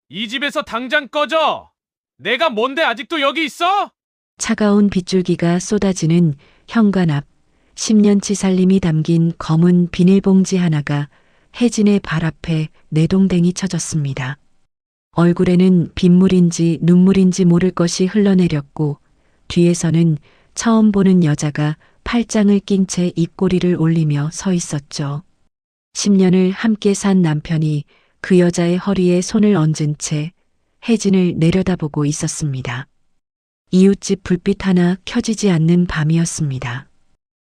이 집에서 당장 꺼져! 내가 뭔데 아직도 여기 있어? 차가운 빗줄기가 쏟아지는 현관 앞 10년치 살림이 담긴 검은 비닐봉지 하나가 혜진의 발 앞에 내동댕이 쳐졌습니다. 얼굴에는 빗물인지 눈물인지 모를 것이 흘러내렸고 뒤에서는 처음 보는 여자가 팔짱을 낀 채 입꼬리를 올리며 서 있었죠. 10년을 함께 산 남편이 그 여자의 허리에 손을 얹은 채 혜진을 내려다보고 있었습니다. 이웃집 불빛 하나 켜지지 않는 밤이었습니다.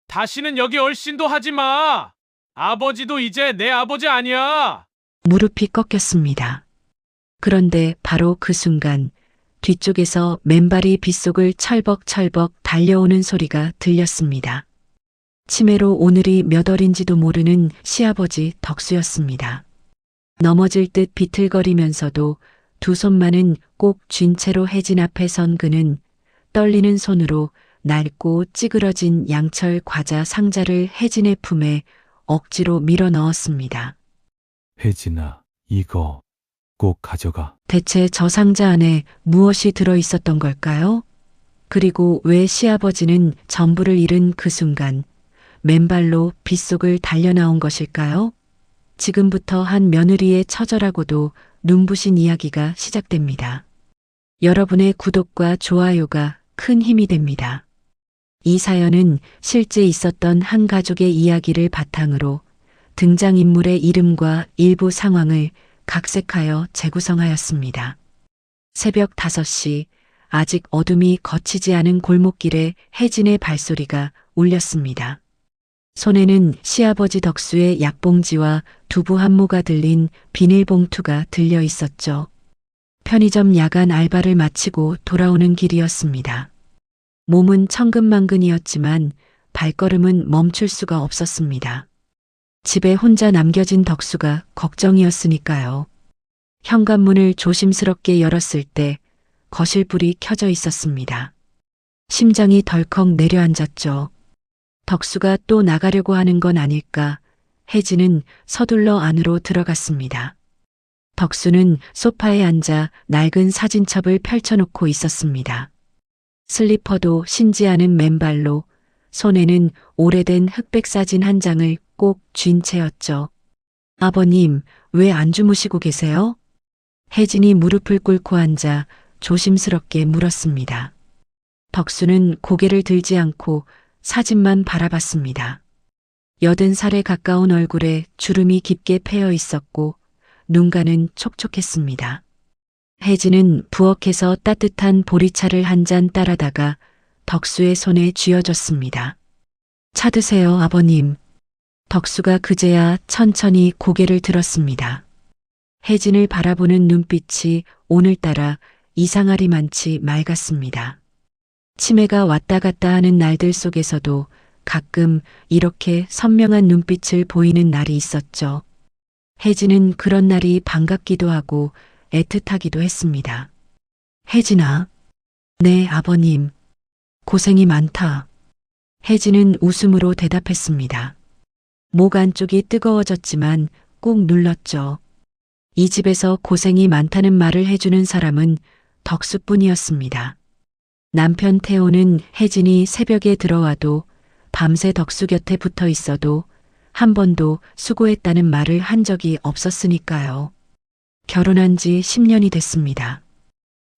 다시는 여기 얼씬도 하지 마! 아버지도 이제 내 아버지 아니야! 무릎이 꺾였습니다. 그런데 바로 그 순간 뒤쪽에서 맨발이 빗속을 철벅철벅 달려오는 소리가 들렸습니다. 치매로 오늘이 몇 월인지도 모르는 시아버지 덕수였습니다. 넘어질 듯 비틀거리면서도 두 손만은 꼭 쥔 채로 혜진 앞에 선 그는 떨리는 손으로 낡고 찌그러진 양철 과자 상자를 혜진의 품에 억지로 밀어 넣었습니다. 혜진아, 이거 꼭 가져가. 대체 저 상자 안에 무엇이 들어 있었던 걸까요? 그리고 왜 시아버지는 전부를 잃은 그 순간 맨발로 빗속을 달려나온 것일까요? 지금부터 한 며느리의 처절하고도 눈부신 이야기가 시작됩니다. 여러분의 구독과 좋아요가 큰 힘이 됩니다. 이 사연은 실제 있었던 한 가족의 이야기를 바탕으로 등장인물의 이름과 일부 상황을 각색하여 재구성하였습니다. 새벽 5시 아직 어둠이 거치지 않은 골목길에 혜진의 발소리가 울렸습니다. 손에는 시아버지 덕수의 약봉지와 두부 한 모가 들린 비닐봉투가 들려 있었죠. 편의점 야간 알바를 마치고 돌아오는 길이었습니다. 몸은 천근만근이었지만 발걸음은 멈출 수가 없었습니다. 집에 혼자 남겨진 덕수가 걱정이었으니까요. 현관문을 조심스럽게 열었을 때 거실불이 켜져 있었습니다. 심장이 덜컥 내려앉았죠. 덕수가 또 나가려고 하는 건 아닐까. 혜진은 서둘러 안으로 들어갔습니다. 덕수는 소파에 앉아 낡은 사진첩을 펼쳐놓고 있었습니다. 슬리퍼도 신지 않은 맨발로 손에는 오래된 흑백 사진 한 장을 꼭 쥔 채였죠. 아버님, 왜 안 주무시고 계세요? 혜진이 무릎을 꿇고 앉아 조심스럽게 물었습니다. 덕수는 고개를 들지 않고 사진만 바라봤습니다. 80살에 가까운 얼굴에 주름이 깊게 패여 있었고 눈가는 촉촉했습니다. 혜진은 부엌에서 따뜻한 보리차를 한 잔 따라다가 덕수의 손에 쥐어줬습니다. 차 드세요, 아버님. 덕수가 그제야 천천히 고개를 들었습니다. 혜진을 바라보는 눈빛이 오늘따라 이상하리만치 맑았습니다. 치매가 왔다 갔다 하는 날들 속에서도 가끔 이렇게 선명한 눈빛을 보이는 날이 있었죠. 혜진은 그런 날이 반갑기도 하고 애틋하기도 했습니다. 혜진아. 네, 아버님. 고생이 많다. 혜진은 웃음으로 대답했습니다. 목 안쪽이 뜨거워졌지만 꾹 눌렀죠. 이 집에서 고생이 많다는 말을 해주는 사람은 덕수뿐이었습니다. 남편 태호는 혜진이 새벽에 들어와도 밤새 덕수 곁에 붙어 있어도 한 번도 수고했다는 말을 한 적이 없었으니까요. 결혼한 지 10년이 됐습니다.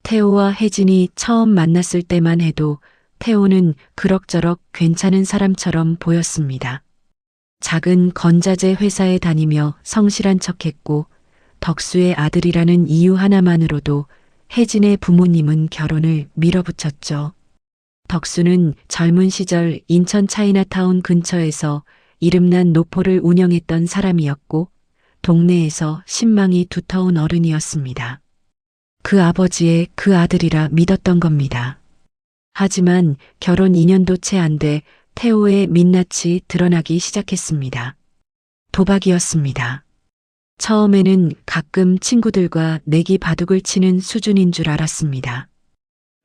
태호와 혜진이 처음 만났을 때만 해도 태호는 그럭저럭 괜찮은 사람처럼 보였습니다. 작은 건자재 회사에 다니며 성실한 척했고 덕수의 아들이라는 이유 하나만으로도 혜진의 부모님은 결혼을 밀어붙였죠. 덕수는 젊은 시절 인천 차이나타운 근처에서 이름난 노포를 운영했던 사람이었고 동네에서 신망이 두터운 어른이었습니다. 그 아버지의 그 아들이라 믿었던 겁니다. 하지만 결혼 2년도 채 안 돼 태호의 민낯이 드러나기 시작했습니다. 도박이었습니다. 처음에는 가끔 친구들과 내기 바둑을 치는 수준인 줄 알았습니다.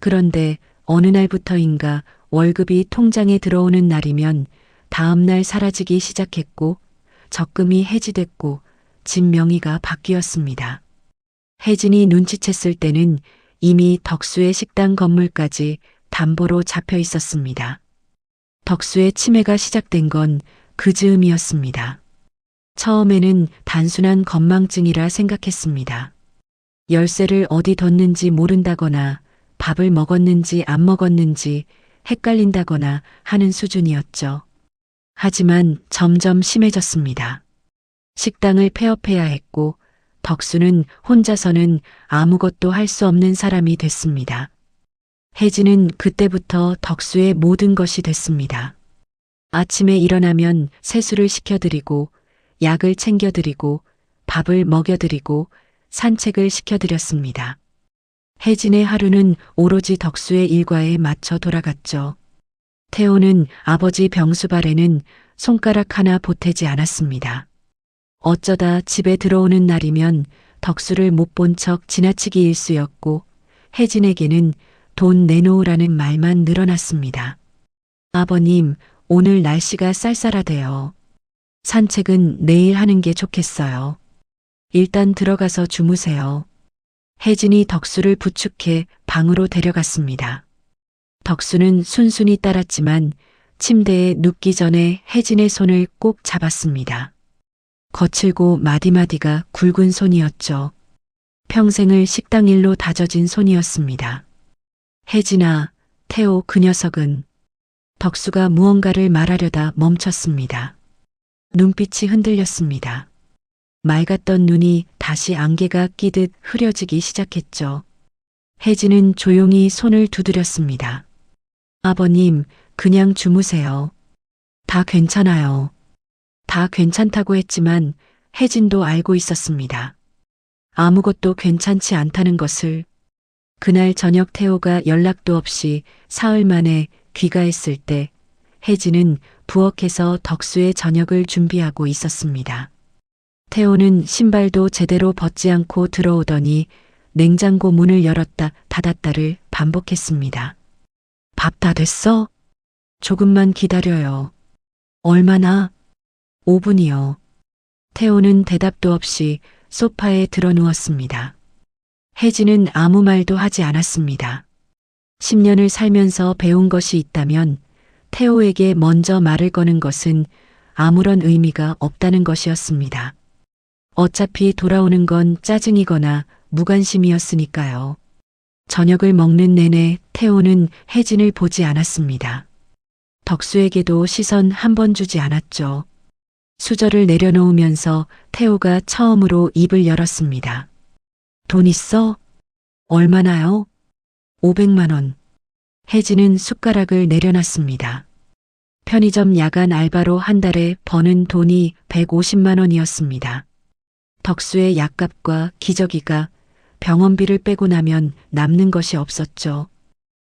그런데 어느 날부터인가 월급이 통장에 들어오는 날이면 다음 날 사라지기 시작했고 적금이 해지됐고 집 명의가 바뀌었습니다. 혜진이 눈치챘을 때는 이미 덕수의 식당 건물까지 담보로 잡혀 있었습니다. 덕수의 치매가 시작된 건 그 즈음이었습니다. 처음에는 단순한 건망증이라 생각했습니다. 열쇠를 어디 뒀는지 모른다거나 밥을 먹었는지 안 먹었는지 헷갈린다거나 하는 수준이었죠. 하지만 점점 심해졌습니다. 식당을 폐업해야 했고 덕수는 혼자서는 아무것도 할 수 없는 사람이 됐습니다. 혜진은 그때부터 덕수의 모든 것이 됐습니다. 아침에 일어나면 세수를 시켜드리고 약을 챙겨드리고 밥을 먹여드리고 산책을 시켜드렸습니다. 혜진의 하루는 오로지 덕수의 일과에 맞춰 돌아갔죠. 태호는 아버지 병수발에는 손가락 하나 보태지 않았습니다. 어쩌다 집에 들어오는 날이면 덕수를 못 본 척 지나치기 일쑤였고 혜진에게는 돈 내놓으라는 말만 늘어났습니다. 아버님, 오늘 날씨가 쌀쌀하대요. 산책은 내일 하는 게 좋겠어요. 일단 들어가서 주무세요. 혜진이 덕수를 부축해 방으로 데려갔습니다. 덕수는 순순히 따랐지만 침대에 눕기 전에 혜진의 손을 꼭 잡았습니다. 거칠고 마디마디가 굵은 손이었죠. 평생을 식당 일로 다져진 손이었습니다. 혜진아, 태호 그 녀석은. 덕수가 무언가를 말하려다 멈췄습니다. 눈빛이 흔들렸습니다. 맑았던 눈이 다시 안개가 끼듯 흐려지기 시작했죠. 혜진은 조용히 손을 두드렸습니다. 아버님, 그냥 주무세요. 다 괜찮아요. 다 괜찮다고 했지만 혜진도 알고 있었습니다. 아무것도 괜찮지 않다는 것을. 그날 저녁 태호가 연락도 없이 사흘 만에 귀가했을 때 혜진은 부엌에서 덕수의 저녁을 준비하고 있었습니다. 태호는 신발도 제대로 벗지 않고 들어오더니 냉장고 문을 열었다 닫았다를 반복했습니다. 밥 다 됐어? 조금만 기다려요. 얼마나? 5분이요. 태호는 대답도 없이 소파에 드러누웠습니다. 혜진은 아무 말도 하지 않았습니다. 10년을 살면서 배운 것이 있다면 태호에게 먼저 말을 거는 것은 아무런 의미가 없다는 것이었습니다. 어차피 돌아오는 건 짜증이거나 무관심이었으니까요. 저녁을 먹는 내내 태호는 혜진을 보지 않았습니다. 덕수에게도 시선 한 번 주지 않았죠. 수저를 내려놓으면서 태호가 처음으로 입을 열었습니다. 돈 있어? 얼마나요? 500만 원. 혜진은 숟가락을 내려놨습니다. 편의점 야간 알바로 한 달에 버는 돈이 150만 원이었습니다. 덕수의 약값과 기저귀가 병원비를 빼고 나면 남는 것이 없었죠.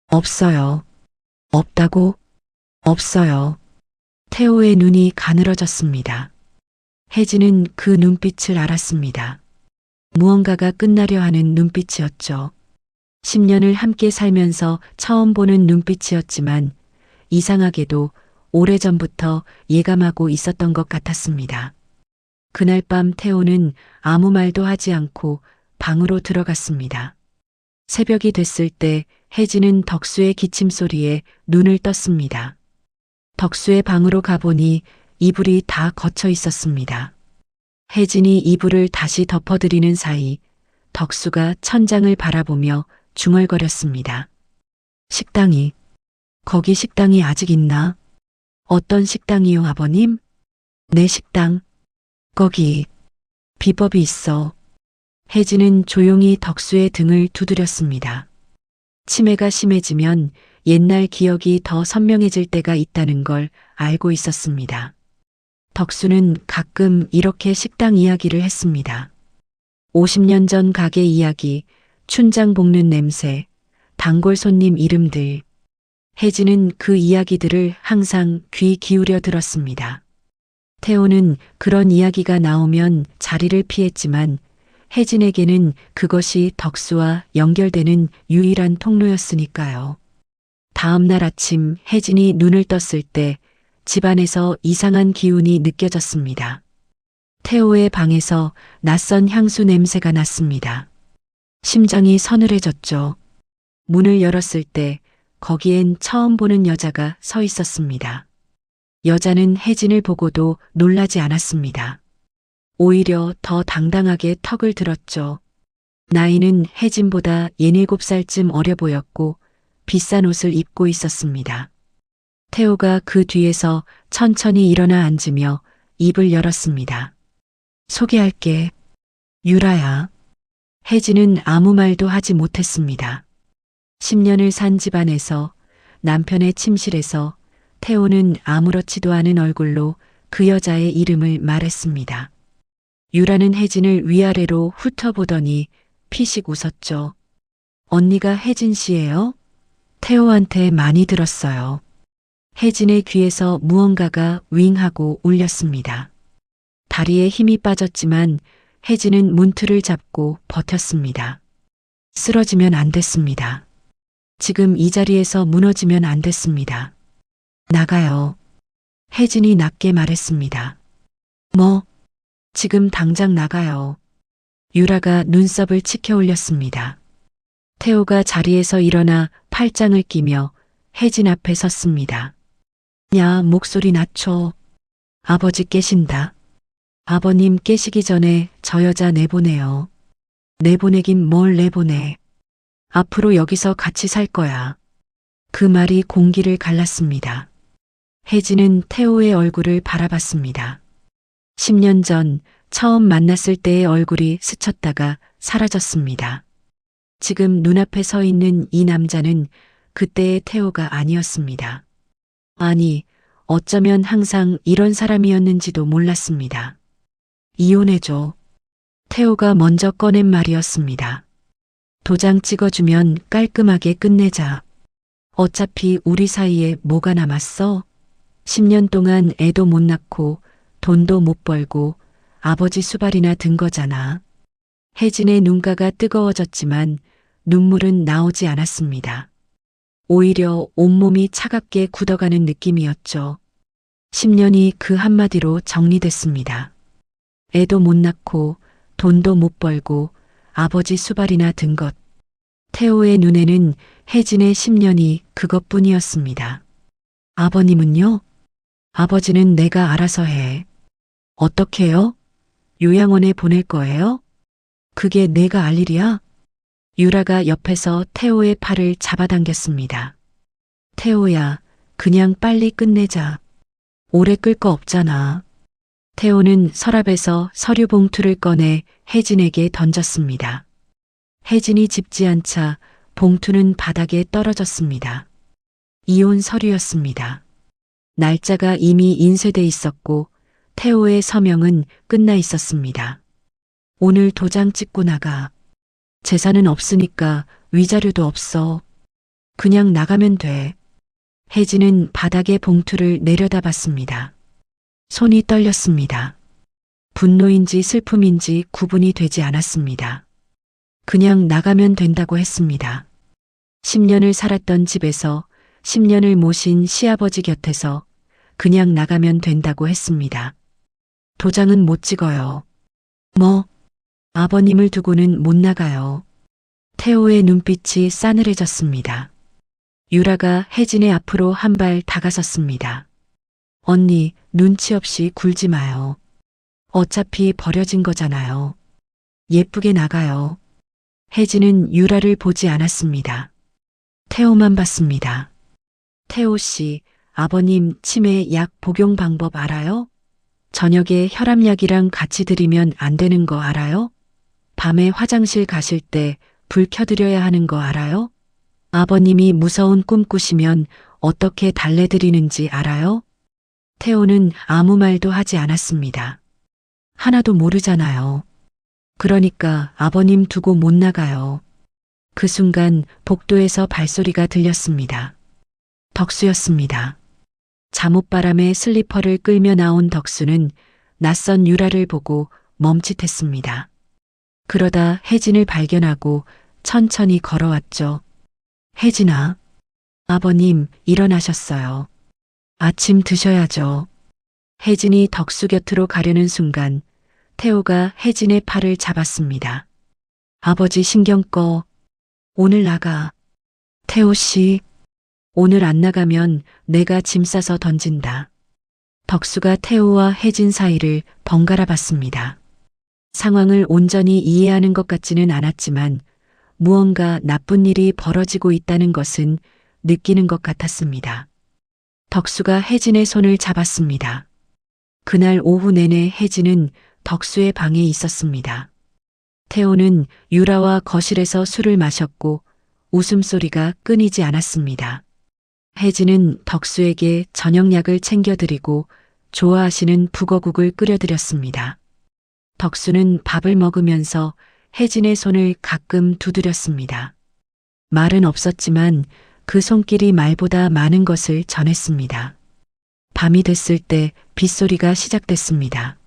없어요. 없다고? 없어요. 태호의 눈이 가늘어졌습니다. 혜진은 그 눈빛을 알았습니다. 무언가가 끝나려 하는 눈빛이었죠. 10년을 함께 살면서 처음 보는 눈빛이었지만 이상하게도 오래전부터 예감하고 있었던 것 같았습니다. 그날 밤 태호는 아무 말도 하지 않고 방으로 들어갔습니다. 새벽이 됐을 때 혜진은 덕수의 기침 소리에 눈을 떴습니다. 덕수의 방으로 가보니 이불이 다 걷혀 있었습니다. 혜진이 이불을 다시 덮어드리는 사이 덕수가 천장을 바라보며 중얼거렸습니다. 식당이, 거기 식당이 아직 있나? 어떤 식당이요, 아버님? 내 식당. 거기 비법이 있어. 혜진은 조용히 덕수의 등을 두드렸습니다. 치매가 심해지면 옛날 기억이 더 선명해질 때가 있다는 걸 알고 있었습니다. 덕수는 가끔 이렇게 식당 이야기를 했습니다. 50년 전 가게 이야기, 춘장 볶는 냄새, 단골 손님 이름들. 혜진은 그 이야기들을 항상 귀 기울여 들었습니다. 태호는 그런 이야기가 나오면 자리를 피했지만 혜진에게는 그것이 덕수와 연결되는 유일한 통로였으니까요. 다음 날 아침 혜진이 눈을 떴을 때 집안에서 이상한 기운이 느껴졌습니다. 태호의 방에서 낯선 향수 냄새가 났습니다. 심장이 서늘해졌죠. 문을 열었을 때 거기엔 처음 보는 여자가 서 있었습니다. 여자는 혜진을 보고도 놀라지 않았습니다. 오히려 더 당당하게 턱을 들었죠. 나이는 혜진보다 17살쯤 어려 보였고 비싼 옷을 입고 있었습니다. 태호가 그 뒤에서 천천히 일어나 앉으며 입을 열었습니다. 소개할게. 유라야. 혜진은 아무 말도 하지 못했습니다. 10년을 산 집안에서 남편의 침실에서 태호는 아무렇지도 않은 얼굴로 그 여자의 이름을 말했습니다. 유라는 혜진을 위아래로 훑어보더니 피식 웃었죠. 언니가 혜진 씨예요? 태호한테 많이 들었어요. 혜진의 귀에서 무언가가 윙하고 울렸습니다. 다리에 힘이 빠졌지만 혜진은 문틀을 잡고 버텼습니다. 쓰러지면 안 됐습니다. 지금 이 자리에서 무너지면 안 됐습니다. 나가요. 혜진이 낮게 말했습니다. 뭐? 지금 당장 나가요. 유라가 눈썹을 치켜 올렸습니다. 태호가 자리에서 일어나 팔짱을 끼며 혜진 앞에 섰습니다. 야, 목소리 낮춰. 아버지 깨신다. 아버님 깨시기 전에 저 여자 내보내요. 내보내긴 뭘 내보내. 앞으로 여기서 같이 살 거야. 그 말이 공기를 갈랐습니다. 혜진은 태호의 얼굴을 바라봤습니다. 10년 전 처음 만났을 때의 얼굴이 스쳤다가 사라졌습니다. 지금 눈앞에 서 있는 이 남자는 그때의 태호가 아니었습니다. 아니, 어쩌면 항상 이런 사람이었는지도 몰랐습니다. 이혼해줘. 태호가 먼저 꺼낸 말이었습니다. 도장 찍어주면 깔끔하게 끝내자. 어차피 우리 사이에 뭐가 남았어? 10년 동안 애도 못 낳고 돈도 못 벌고 아버지 수발이나 든 거잖아. 혜진의 눈가가 뜨거워졌지만 눈물은 나오지 않았습니다. 오히려 온몸이 차갑게 굳어가는 느낌이었죠. 10년이 그 한마디로 정리됐습니다. 애도 못 낳고 돈도 못 벌고 아버지 수발이나 든 것. 태호의 눈에는 혜진의 10년이 그것뿐이었습니다. 아버님은요? 아버지는 내가 알아서 해. 어떻게요? 요양원에 보낼 거예요? 그게 내가 알 일이야? 유라가 옆에서 태호의 팔을 잡아당겼습니다. 태호야, 그냥 빨리 끝내자. 오래 끌 거 없잖아. 태호는 서랍에서 서류 봉투를 꺼내 혜진에게 던졌습니다. 혜진이 짚지 않자 봉투는 바닥에 떨어졌습니다. 이혼 서류였습니다. 날짜가 이미 인쇄돼 있었고 태호의 서명은 끝나 있었습니다. 오늘 도장 찍고 나가. 재산은 없으니까 위자료도 없어. 그냥 나가면 돼. 혜진은 바닥에 봉투를 내려다봤습니다. 손이 떨렸습니다. 분노인지 슬픔인지 구분이 되지 않았습니다. 그냥 나가면 된다고 했습니다. 10년을 살았던 집에서 10년을 모신 시아버지 곁에서 그냥 나가면 된다고 했습니다. 도장은 못 찍어요. 뭐? 아버님을 두고는 못 나가요. 태호의 눈빛이 싸늘해졌습니다. 유라가 혜진의 앞으로 한 발 다가섰습니다. 언니, 눈치 없이 굴지 마요. 어차피 버려진 거잖아요. 예쁘게 나가요. 혜진은 유라를 보지 않았습니다. 태호만 봤습니다. 태호 씨, 아버님 치매 약 복용 방법 알아요? 저녁에 혈압약이랑 같이 드리면 안 되는 거 알아요? 밤에 화장실 가실 때 불 켜드려야 하는 거 알아요? 아버님이 무서운 꿈 꾸시면 어떻게 달래드리는지 알아요? 태호는 아무 말도 하지 않았습니다. 하나도 모르잖아요. 그러니까 아버님 두고 못 나가요. 그 순간 복도에서 발소리가 들렸습니다. 덕수였습니다. 잠옷바람에 슬리퍼를 끌며 나온 덕수는 낯선 유라를 보고 멈칫했습니다. 그러다 혜진을 발견하고 천천히 걸어왔죠. 혜진아, 아버님 일어나셨어요. 아침 드셔야죠. 혜진이 덕수 곁으로 가려는 순간 태호가 혜진의 팔을 잡았습니다. 아버지 신경 꺼. 오늘 나가. 태호 씨, 오늘 안 나가면 내가 짐 싸서 던진다. 덕수가 태호와 혜진 사이를 번갈아 봤습니다. 상황을 온전히 이해하는 것 같지는 않았지만 무언가 나쁜 일이 벌어지고 있다는 것은 느끼는 것 같았습니다. 덕수가 혜진의 손을 잡았습니다. 그날 오후 내내 혜진은 덕수의 방에 있었습니다. 태호는 유라와 거실에서 술을 마셨고 웃음소리가 끊이지 않았습니다. 혜진은 덕수에게 저녁약을 챙겨드리고 좋아하시는 북어국을 끓여드렸습니다. 덕수는 밥을 먹으면서 혜진의 손을 가끔 두드렸습니다. 말은 없었지만 그 손길이 말보다 많은 것을 전했습니다. 밤이 됐을 때 빗소리가 시작됐습니다.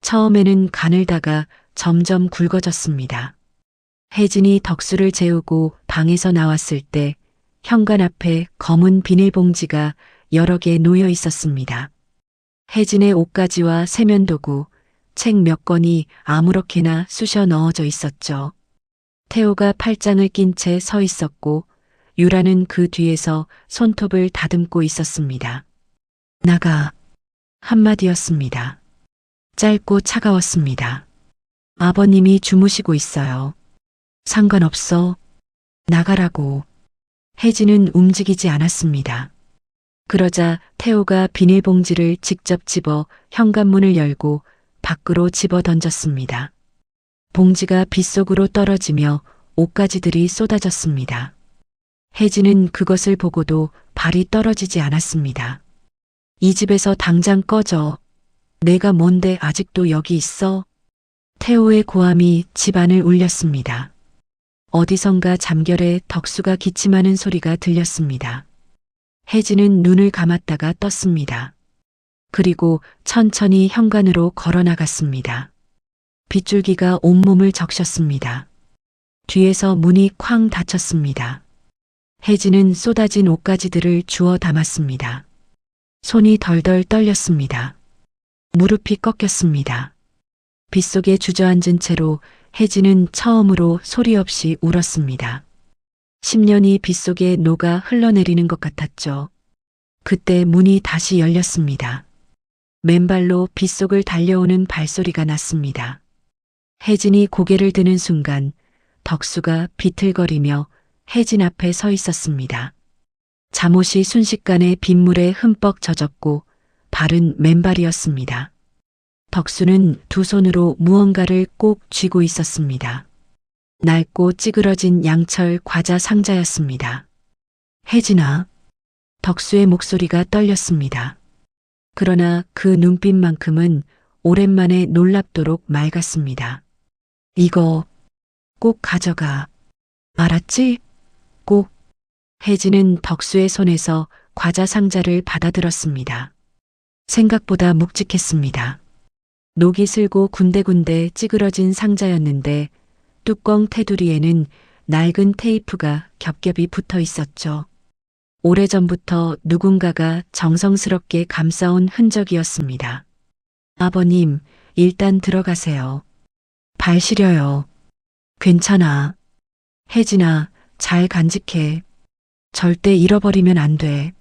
처음에는 가늘다가 점점 굵어졌습니다. 혜진이 덕수를 재우고 방에서 나왔을 때 현관 앞에 검은 비닐봉지가 여러 개 놓여 있었습니다. 혜진의 옷가지와 세면도구, 책 몇 권이 아무렇게나 쑤셔 넣어져 있었죠. 태호가 팔짱을 낀 채 서 있었고 유라는 그 뒤에서 손톱을 다듬고 있었습니다. 나가. 한마디였습니다. 짧고 차가웠습니다. 아버님이 주무시고 있어요. 상관없어. 나가라고. 혜진은 움직이지 않았습니다. 그러자 태호가 비닐봉지를 직접 집어 현관문을 열고 밖으로 집어 던졌습니다. 봉지가 빗속으로 떨어지며 옷가지들이 쏟아졌습니다. 혜진은 그것을 보고도 발이 떨어지지 않았습니다. 이 집에서 당장 꺼져. 내가 뭔데 아직도 여기 있어? 태호의 고함이 집안을 울렸습니다. 어디선가 잠결에 덕수가 기침하는 소리가 들렸습니다. 혜진은 눈을 감았다가 떴습니다. 그리고 천천히 현관으로 걸어 나갔습니다. 빗줄기가 온몸을 적셨습니다. 뒤에서 문이 쾅 닫혔습니다. 혜진은 쏟아진 옷가지들을 주워 담았습니다. 손이 덜덜 떨렸습니다. 무릎이 꺾였습니다. 빗속에 주저앉은 채로 혜진은 처음으로 소리 없이 울었습니다. 10년이 빗속에 녹아 흘러내리는 것 같았죠. 그때 문이 다시 열렸습니다. 맨발로 빗속을 달려오는 발소리가 났습니다. 혜진이 고개를 드는 순간 덕수가 비틀거리며 혜진 앞에 서 있었습니다. 잠옷이 순식간에 빗물에 흠뻑 젖었고 발은 맨발이었습니다. 덕수는 두 손으로 무언가를 꼭 쥐고 있었습니다. 낡고 찌그러진 양철 과자 상자였습니다. 혜진아. 덕수의 목소리가 떨렸습니다. 그러나 그 눈빛만큼은 오랜만에 놀랍도록 맑았습니다. 이거 꼭 가져가. 알았지? 꼭. 혜진은 덕수의 손에서 과자 상자를 받아들었습니다. 생각보다 묵직했습니다. 녹이 슬고 군데군데 찌그러진 상자였는데 뚜껑 테두리에는 낡은 테이프가 겹겹이 붙어 있었죠. 오래전부터 누군가가 정성스럽게 감싸온 흔적이었습니다. 아버님, 일단 들어가세요. 발 시려요. 괜찮아. 혜진아, 잘 간직해. 절대 잃어버리면 안 돼.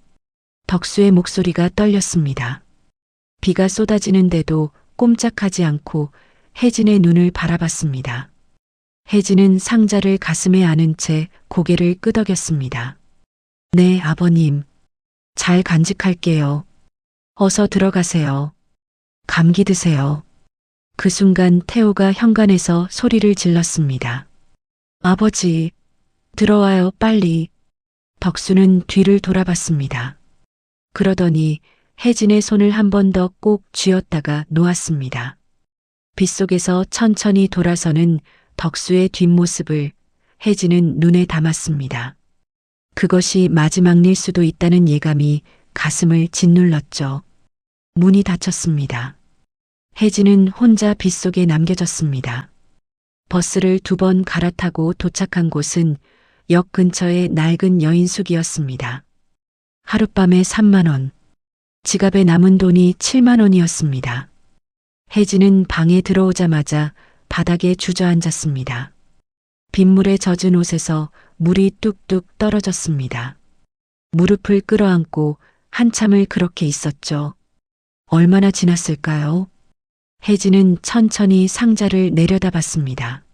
덕수의 목소리가 떨렸습니다. 비가 쏟아지는데도 꼼짝하지 않고 혜진의 눈을 바라봤습니다. 혜진은 상자를 가슴에 안은 채 고개를 끄덕였습니다. 네, 아버님. 잘 간직할게요. 어서 들어가세요. 감기 드세요. 그 순간 태호가 현관에서 소리를 질렀습니다. 아버지, 들어와요, 빨리. 덕수는 뒤를 돌아봤습니다. 그러더니 혜진의 손을 한 번 더 꼭 쥐었다가 놓았습니다. 빗속에서 천천히 돌아서는 덕수의 뒷모습을 혜진은 눈에 담았습니다. 그것이 마지막 일 수도 있다는 예감이 가슴을 짓눌렀죠. 문이 닫혔습니다. 혜진은 혼자 빗속에 남겨졌습니다. 버스를 2번 갈아타고 도착한 곳은 역 근처의 낡은 여인숙이었습니다. 하룻밤에 3만 원, 지갑에 남은 돈이 7만 원이었습니다. 혜진은 방에 들어오자마자 바닥에 주저앉았습니다. 빗물에 젖은 옷에서 물이 뚝뚝 떨어졌습니다. 무릎을 끌어안고 한참을 그렇게 있었죠. 얼마나 지났을까요? 혜진은 천천히 상자를 내려다봤습니다.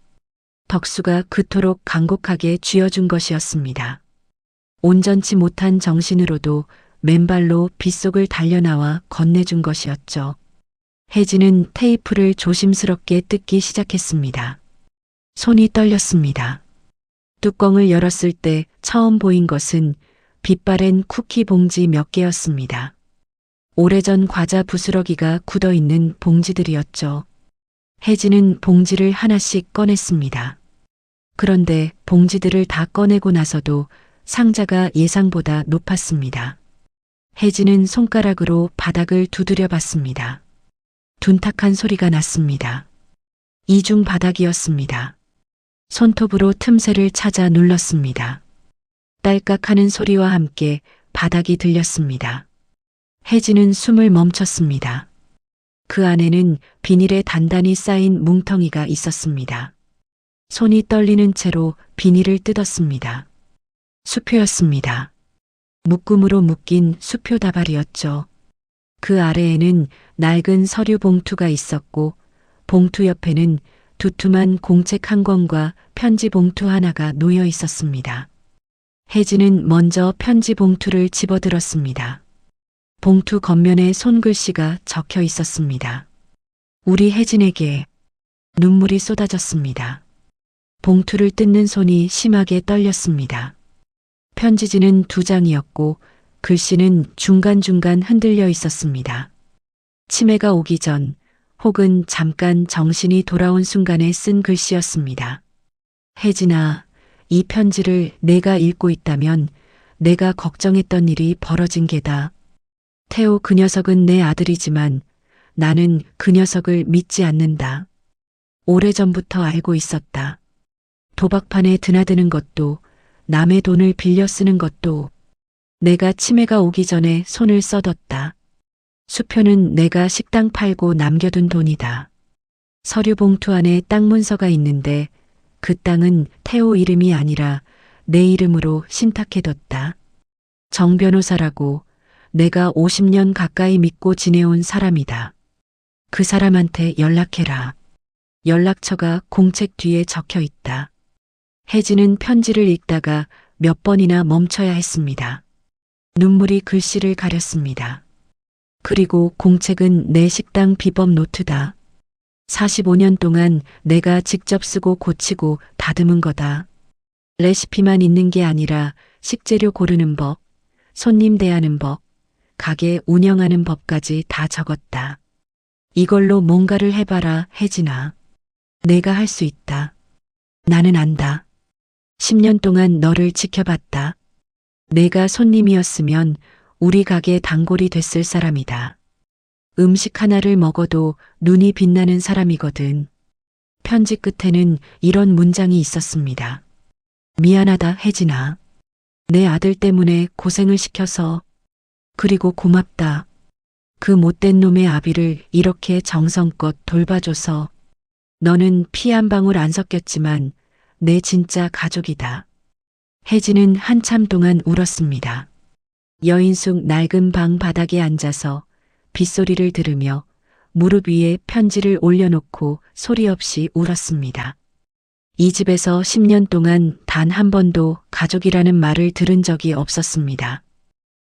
덕수가 그토록 간곡하게 쥐어준 것이었습니다. 온전치 못한 정신으로도 맨발로 빗속을 달려나와 건네준 것이었죠. 혜진은 테이프를 조심스럽게 뜯기 시작했습니다. 손이 떨렸습니다. 뚜껑을 열었을 때 처음 보인 것은 빛바랜 쿠키 봉지 몇 개였습니다. 오래전 과자 부스러기가 굳어있는 봉지들이었죠. 혜진은 봉지를 하나씩 꺼냈습니다. 그런데 봉지들을 다 꺼내고 나서도 상자가 예상보다 높았습니다. 혜진은 손가락으로 바닥을 두드려 봤습니다. 둔탁한 소리가 났습니다. 이중 바닥이었습니다. 손톱으로 틈새를 찾아 눌렀습니다. 딸깍하는 소리와 함께 바닥이 들렸습니다. 혜진은 숨을 멈췄습니다. 그 안에는 비닐에 단단히 쌓인 뭉텅이가 있었습니다. 손이 떨리는 채로 비닐을 뜯었습니다. 수표였습니다. 묶음으로 묶인 수표 다발이었죠. 그 아래에는 낡은 서류 봉투가 있었고 봉투 옆에는 두툼한 공책 한 권과 편지 봉투 하나가 놓여 있었습니다. 혜진은 먼저 편지 봉투를 집어들었습니다. 봉투 겉면에 손글씨가 적혀 있었습니다. 우리 혜진에게. 눈물이 쏟아졌습니다. 봉투를 뜯는 손이 심하게 떨렸습니다. 편지지는 2장이었고 글씨는 중간중간 흔들려 있었습니다. 치매가 오기 전 혹은 잠깐 정신이 돌아온 순간에 쓴 글씨였습니다. 혜진아, 이 편지를 내가 읽고 있다면 내가 걱정했던 일이 벌어진 게다. 태호 그 녀석은 내 아들이지만 나는 그 녀석을 믿지 않는다. 오래전부터 알고 있었다. 도박판에 드나드는 것도 남의 돈을 빌려 쓰는 것도 내가 치매가 오기 전에 손을 써뒀다. 수표는 내가 식당 팔고 남겨둔 돈이다. 서류 봉투 안에 땅 문서가 있는데 그 땅은 태호 이름이 아니라 내 이름으로 신탁해뒀다. 정 변호사라고 내가 50년 가까이 믿고 지내온 사람이다. 그 사람한테 연락해라. 연락처가 공책 뒤에 적혀 있다. 혜진은 편지를 읽다가 몇 번이나 멈춰야 했습니다. 눈물이 글씨를 가렸습니다. 그리고 공책은 내 식당 비법 노트다. 45년 동안 내가 직접 쓰고 고치고 다듬은 거다. 레시피만 있는 게 아니라 식재료 고르는 법, 손님 대하는 법, 가게 운영하는 법까지 다 적었다. 이걸로 뭔가를 해봐라, 혜진아. 내가 할 수 있다. 나는 안다. 10년 동안 너를 지켜봤다. 내가 손님이었으면 우리 가게 단골이 됐을 사람이다. 음식 하나를 먹어도 눈이 빛나는 사람이거든. 편지 끝에는 이런 문장이 있었습니다. 미안하다, 혜진아. 내 아들 때문에 고생을 시켜서. 그리고 고맙다. 그 못된 놈의 아비를 이렇게 정성껏 돌봐줘서. 너는 피 한 방울 안 섞였지만 내 진짜 가족이다. 혜진은 한참 동안 울었습니다. 여인숙 낡은 방 바닥에 앉아서 빗소리를 들으며 무릎 위에 편지를 올려놓고 소리 없이 울었습니다. 이 집에서 10년 동안 단 한 번도 가족이라는 말을 들은 적이 없었습니다.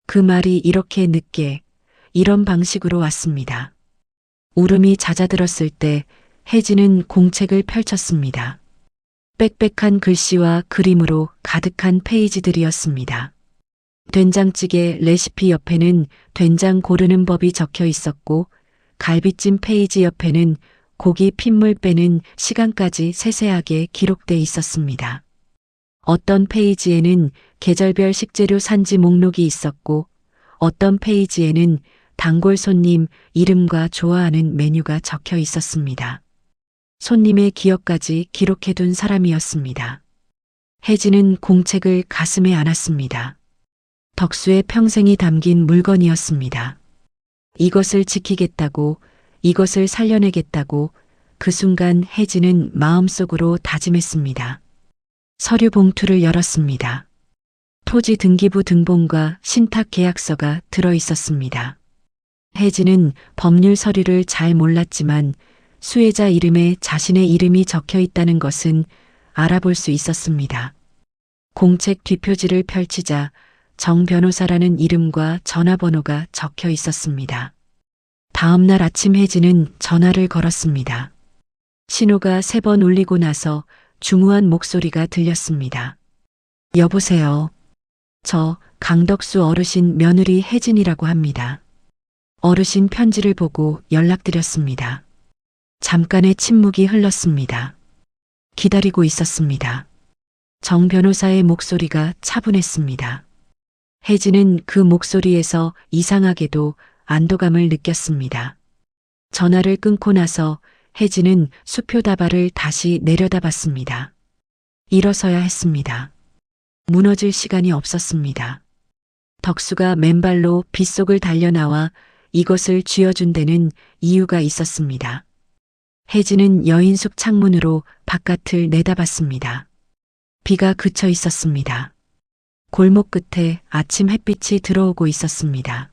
그 말이 이렇게 늦게, 이런 방식으로 왔습니다. 울음이 잦아들었을 때 혜진은 공책을 펼쳤습니다. 빽빽한 글씨와 그림으로 가득한 페이지들이었습니다. 된장찌개 레시피 옆에는 된장 고르는 법이 적혀 있었고 갈비찜 페이지 옆에는 고기 핏물 빼는 시간까지 세세하게 기록돼 있었습니다. 어떤 페이지에는 계절별 식재료 산지 목록이 있었고 어떤 페이지에는 단골 손님 이름과 좋아하는 메뉴가 적혀 있었습니다. 손님의 기억까지 기록해둔 사람이었습니다. 혜진은 공책을 가슴에 안았습니다. 덕수의 평생이 담긴 물건이었습니다. 이것을 지키겠다고, 이것을 살려내겠다고 그 순간 혜진은 마음속으로 다짐했습니다. 서류 봉투를 열었습니다. 토지 등기부 등본과 신탁 계약서가 들어 있었습니다. 혜진은 법률 서류를 잘 몰랐지만 수혜자 이름에 자신의 이름이 적혀 있다는 것은 알아볼 수 있었습니다. 공책 뒷표지를 펼치자 정 변호사라는 이름과 전화번호가 적혀 있었습니다. 다음 날 아침 혜진은 전화를 걸었습니다. 신호가 3번 울리고 나서 중후한 목소리가 들렸습니다. 여보세요. 저 강덕수 어르신 며느리 혜진이라고 합니다. 어르신 편지를 보고 연락드렸습니다. 잠깐의 침묵이 흘렀습니다. 기다리고 있었습니다. 정 변호사의 목소리가 차분했습니다. 혜진은 그 목소리에서 이상하게도 안도감을 느꼈습니다. 전화를 끊고 나서 혜진은 수표 다발을 다시 내려다봤습니다. 일어서야 했습니다. 무너질 시간이 없었습니다. 덕수가 맨발로 빗속을 달려나와 이것을 쥐어준 데는 이유가 있었습니다. 혜진은 여인숙 창문으로 바깥을 내다봤습니다. 비가 그쳐 있었습니다. 골목 끝에 아침 햇빛이 들어오고 있었습니다.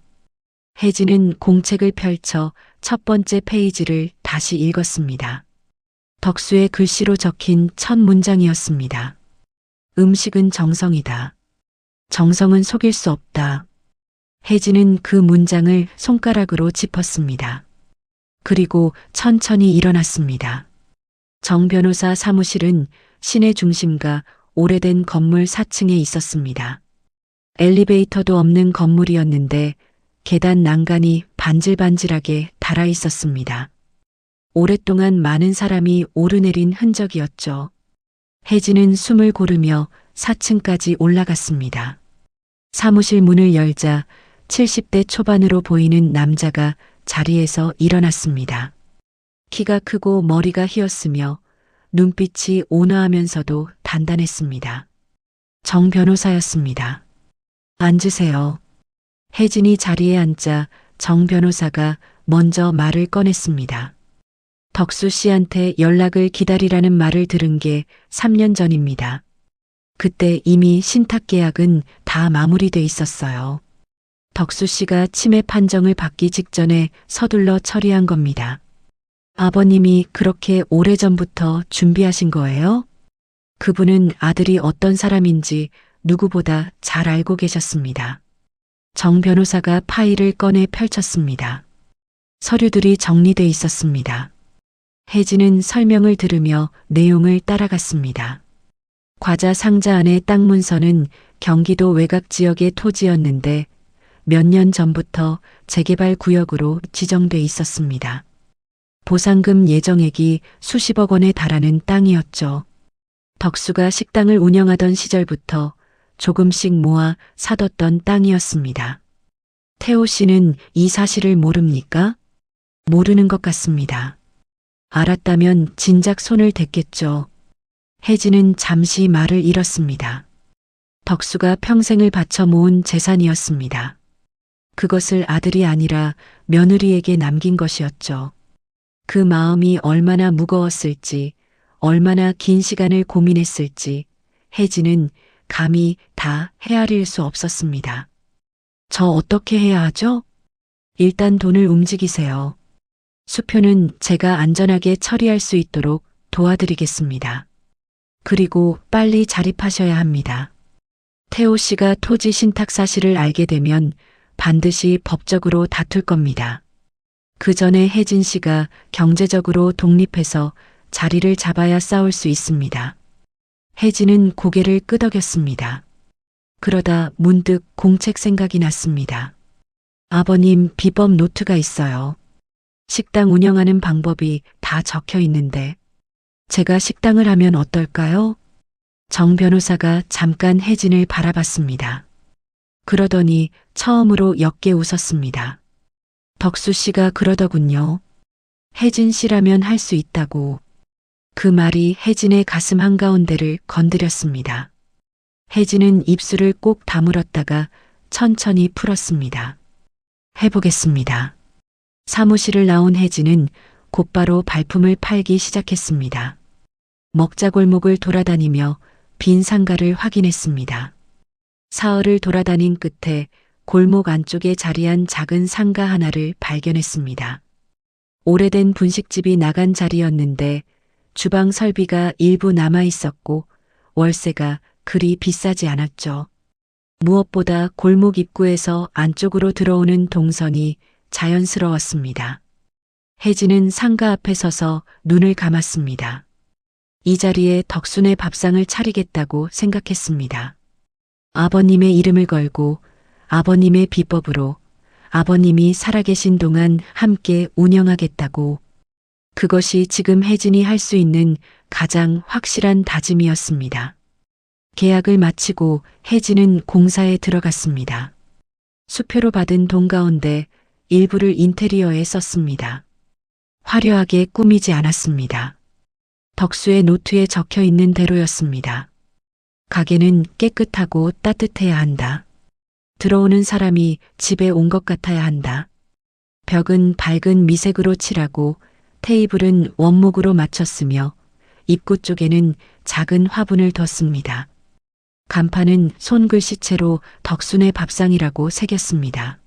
혜진은 공책을 펼쳐 첫 번째 페이지를 다시 읽었습니다. 덕수의 글씨로 적힌 첫 문장이었습니다. 음식은 정성이다. 정성은 속일 수 없다. 혜진은 그 문장을 손가락으로 짚었습니다. 그리고 천천히 일어났습니다. 정 변호사 사무실은 시내 중심가 오래된 건물 4층에 있었습니다. 엘리베이터도 없는 건물이었는데 계단 난간이 반질반질하게 달아 있었습니다. 오랫동안 많은 사람이 오르내린 흔적이었죠. 혜진은 숨을 고르며 4층까지 올라갔습니다. 사무실 문을 열자 70대 초반으로 보이는 남자가 자리에서 일어났습니다. 키가 크고 머리가 휘었으며 눈빛이 온화하면서도 단단했습니다. 정 변호사였습니다. 앉으세요. 혜진이 자리에 앉자 정 변호사가 먼저 말을 꺼냈습니다. 덕수 씨한테 연락을 기다리라는 말을 들은 게 3년 전입니다. 그때 이미 신탁 계약은 다 마무리돼 있었어요. 덕수 씨가 치매 판정을 받기 직전에 서둘러 처리한 겁니다. 아버님이 그렇게 오래전부터 준비하신 거예요? 그분은 아들이 어떤 사람인지 누구보다 잘 알고 계셨습니다. 정 변호사가 파일을 꺼내 펼쳤습니다. 서류들이 정리돼 있었습니다. 혜진은 설명을 들으며 내용을 따라갔습니다. 과자 상자 안의 땅 문서는 경기도 외곽 지역의 토지였는데 몇 년 전부터 재개발 구역으로 지정돼 있었습니다. 보상금 예정액이 수십억 원에 달하는 땅이었죠. 덕수가 식당을 운영하던 시절부터 조금씩 모아 사뒀던 땅이었습니다. 태호 씨는 이 사실을 모릅니까? 모르는 것 같습니다. 알았다면 진작 손을 댔겠죠. 혜진은 잠시 말을 잃었습니다. 덕수가 평생을 바쳐 모은 재산이었습니다. 그것을 아들이 아니라 며느리에게 남긴 것이었죠. 그 마음이 얼마나 무거웠을지, 얼마나 긴 시간을 고민했을지 혜진은 감히 다 헤아릴 수 없었습니다. 저 어떻게 해야 하죠? 일단 돈을 움직이세요. 수표는 제가 안전하게 처리할 수 있도록 도와드리겠습니다. 그리고 빨리 자립하셔야 합니다. 태호 씨가 토지 신탁 사실을 알게 되면 반드시 법적으로 다툴 겁니다. 그 전에 혜진 씨가 경제적으로 독립해서 자리를 잡아야 싸울 수 있습니다. 혜진은 고개를 끄덕였습니다. 그러다 문득 공책 생각이 났습니다. 아버님 비법 노트가 있어요. 식당 운영하는 방법이 다 적혀 있는데 제가 식당을 하면 어떨까요? 정 변호사가 잠깐 혜진을 바라봤습니다. 그러더니 처음으로 옅게 웃었습니다. 덕수 씨가 그러더군요. 혜진 씨라면 할 수 있다고. 그 말이 혜진의 가슴 한가운데를 건드렸습니다. 혜진은 입술을 꼭 다물었다가 천천히 풀었습니다. 해보겠습니다. 사무실을 나온 혜진은 곧바로 발품을 팔기 시작했습니다. 먹자골목을 돌아다니며 빈 상가를 확인했습니다. 사흘을 돌아다닌 끝에 골목 안쪽에 자리한 작은 상가 하나를 발견했습니다. 오래된 분식집이 나간 자리였는데 주방 설비가 일부 남아 있었고 월세가 그리 비싸지 않았죠. 무엇보다 골목 입구에서 안쪽으로 들어오는 동선이 자연스러웠습니다. 혜진은 상가 앞에 서서 눈을 감았습니다. 이 자리에 덕순의 밥상을 차리겠다고 생각했습니다. 아버님의 이름을 걸고 아버님의 비법으로 아버님이 살아계신 동안 함께 운영하겠다고. 그것이 지금 혜진이 할 수 있는 가장 확실한 다짐이었습니다. 계약을 마치고 혜진은 공사에 들어갔습니다. 수표로 받은 돈 가운데 일부를 인테리어에 썼습니다. 화려하게 꾸미지 않았습니다. 덕수의 노트에 적혀 있는 대로였습니다. 가게는 깨끗하고 따뜻해야 한다. 들어오는 사람이 집에 온 것 같아야 한다. 벽은 밝은 미색으로 칠하고 테이블은 원목으로 맞췄으며 입구 쪽에는 작은 화분을 뒀습니다. 간판은 손글씨체로 덕순의 밥상이라고 새겼습니다.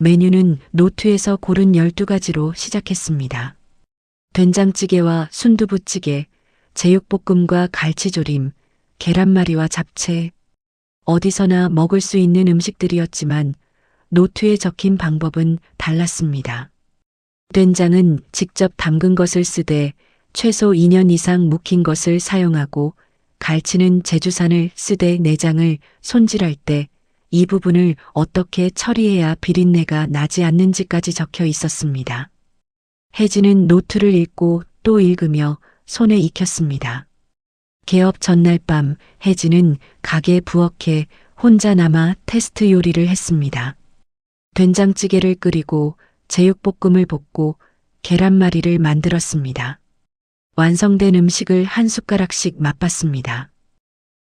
메뉴는 노트에서 고른 12가지로 시작했습니다. 된장찌개와 순두부찌개, 제육볶음과 갈치조림, 계란말이와 잡채. 어디서나 먹을 수 있는 음식들이었지만 노트에 적힌 방법은 달랐습니다. 된장은 직접 담근 것을 쓰되 최소 2년 이상 묵힌 것을 사용하고 갈치는 제주산을 쓰되 내장을 손질할 때 이 부분을 어떻게 처리해야 비린내가 나지 않는지까지 적혀 있었습니다. 혜진은 노트를 읽고 또 읽으며 손에 익혔습니다. 개업 전날 밤 혜진은 가게 부엌에 혼자 남아 테스트 요리를 했습니다. 된장찌개를 끓이고 제육볶음을 볶고 계란말이를 만들었습니다. 완성된 음식을 한 숟가락씩 맛봤습니다.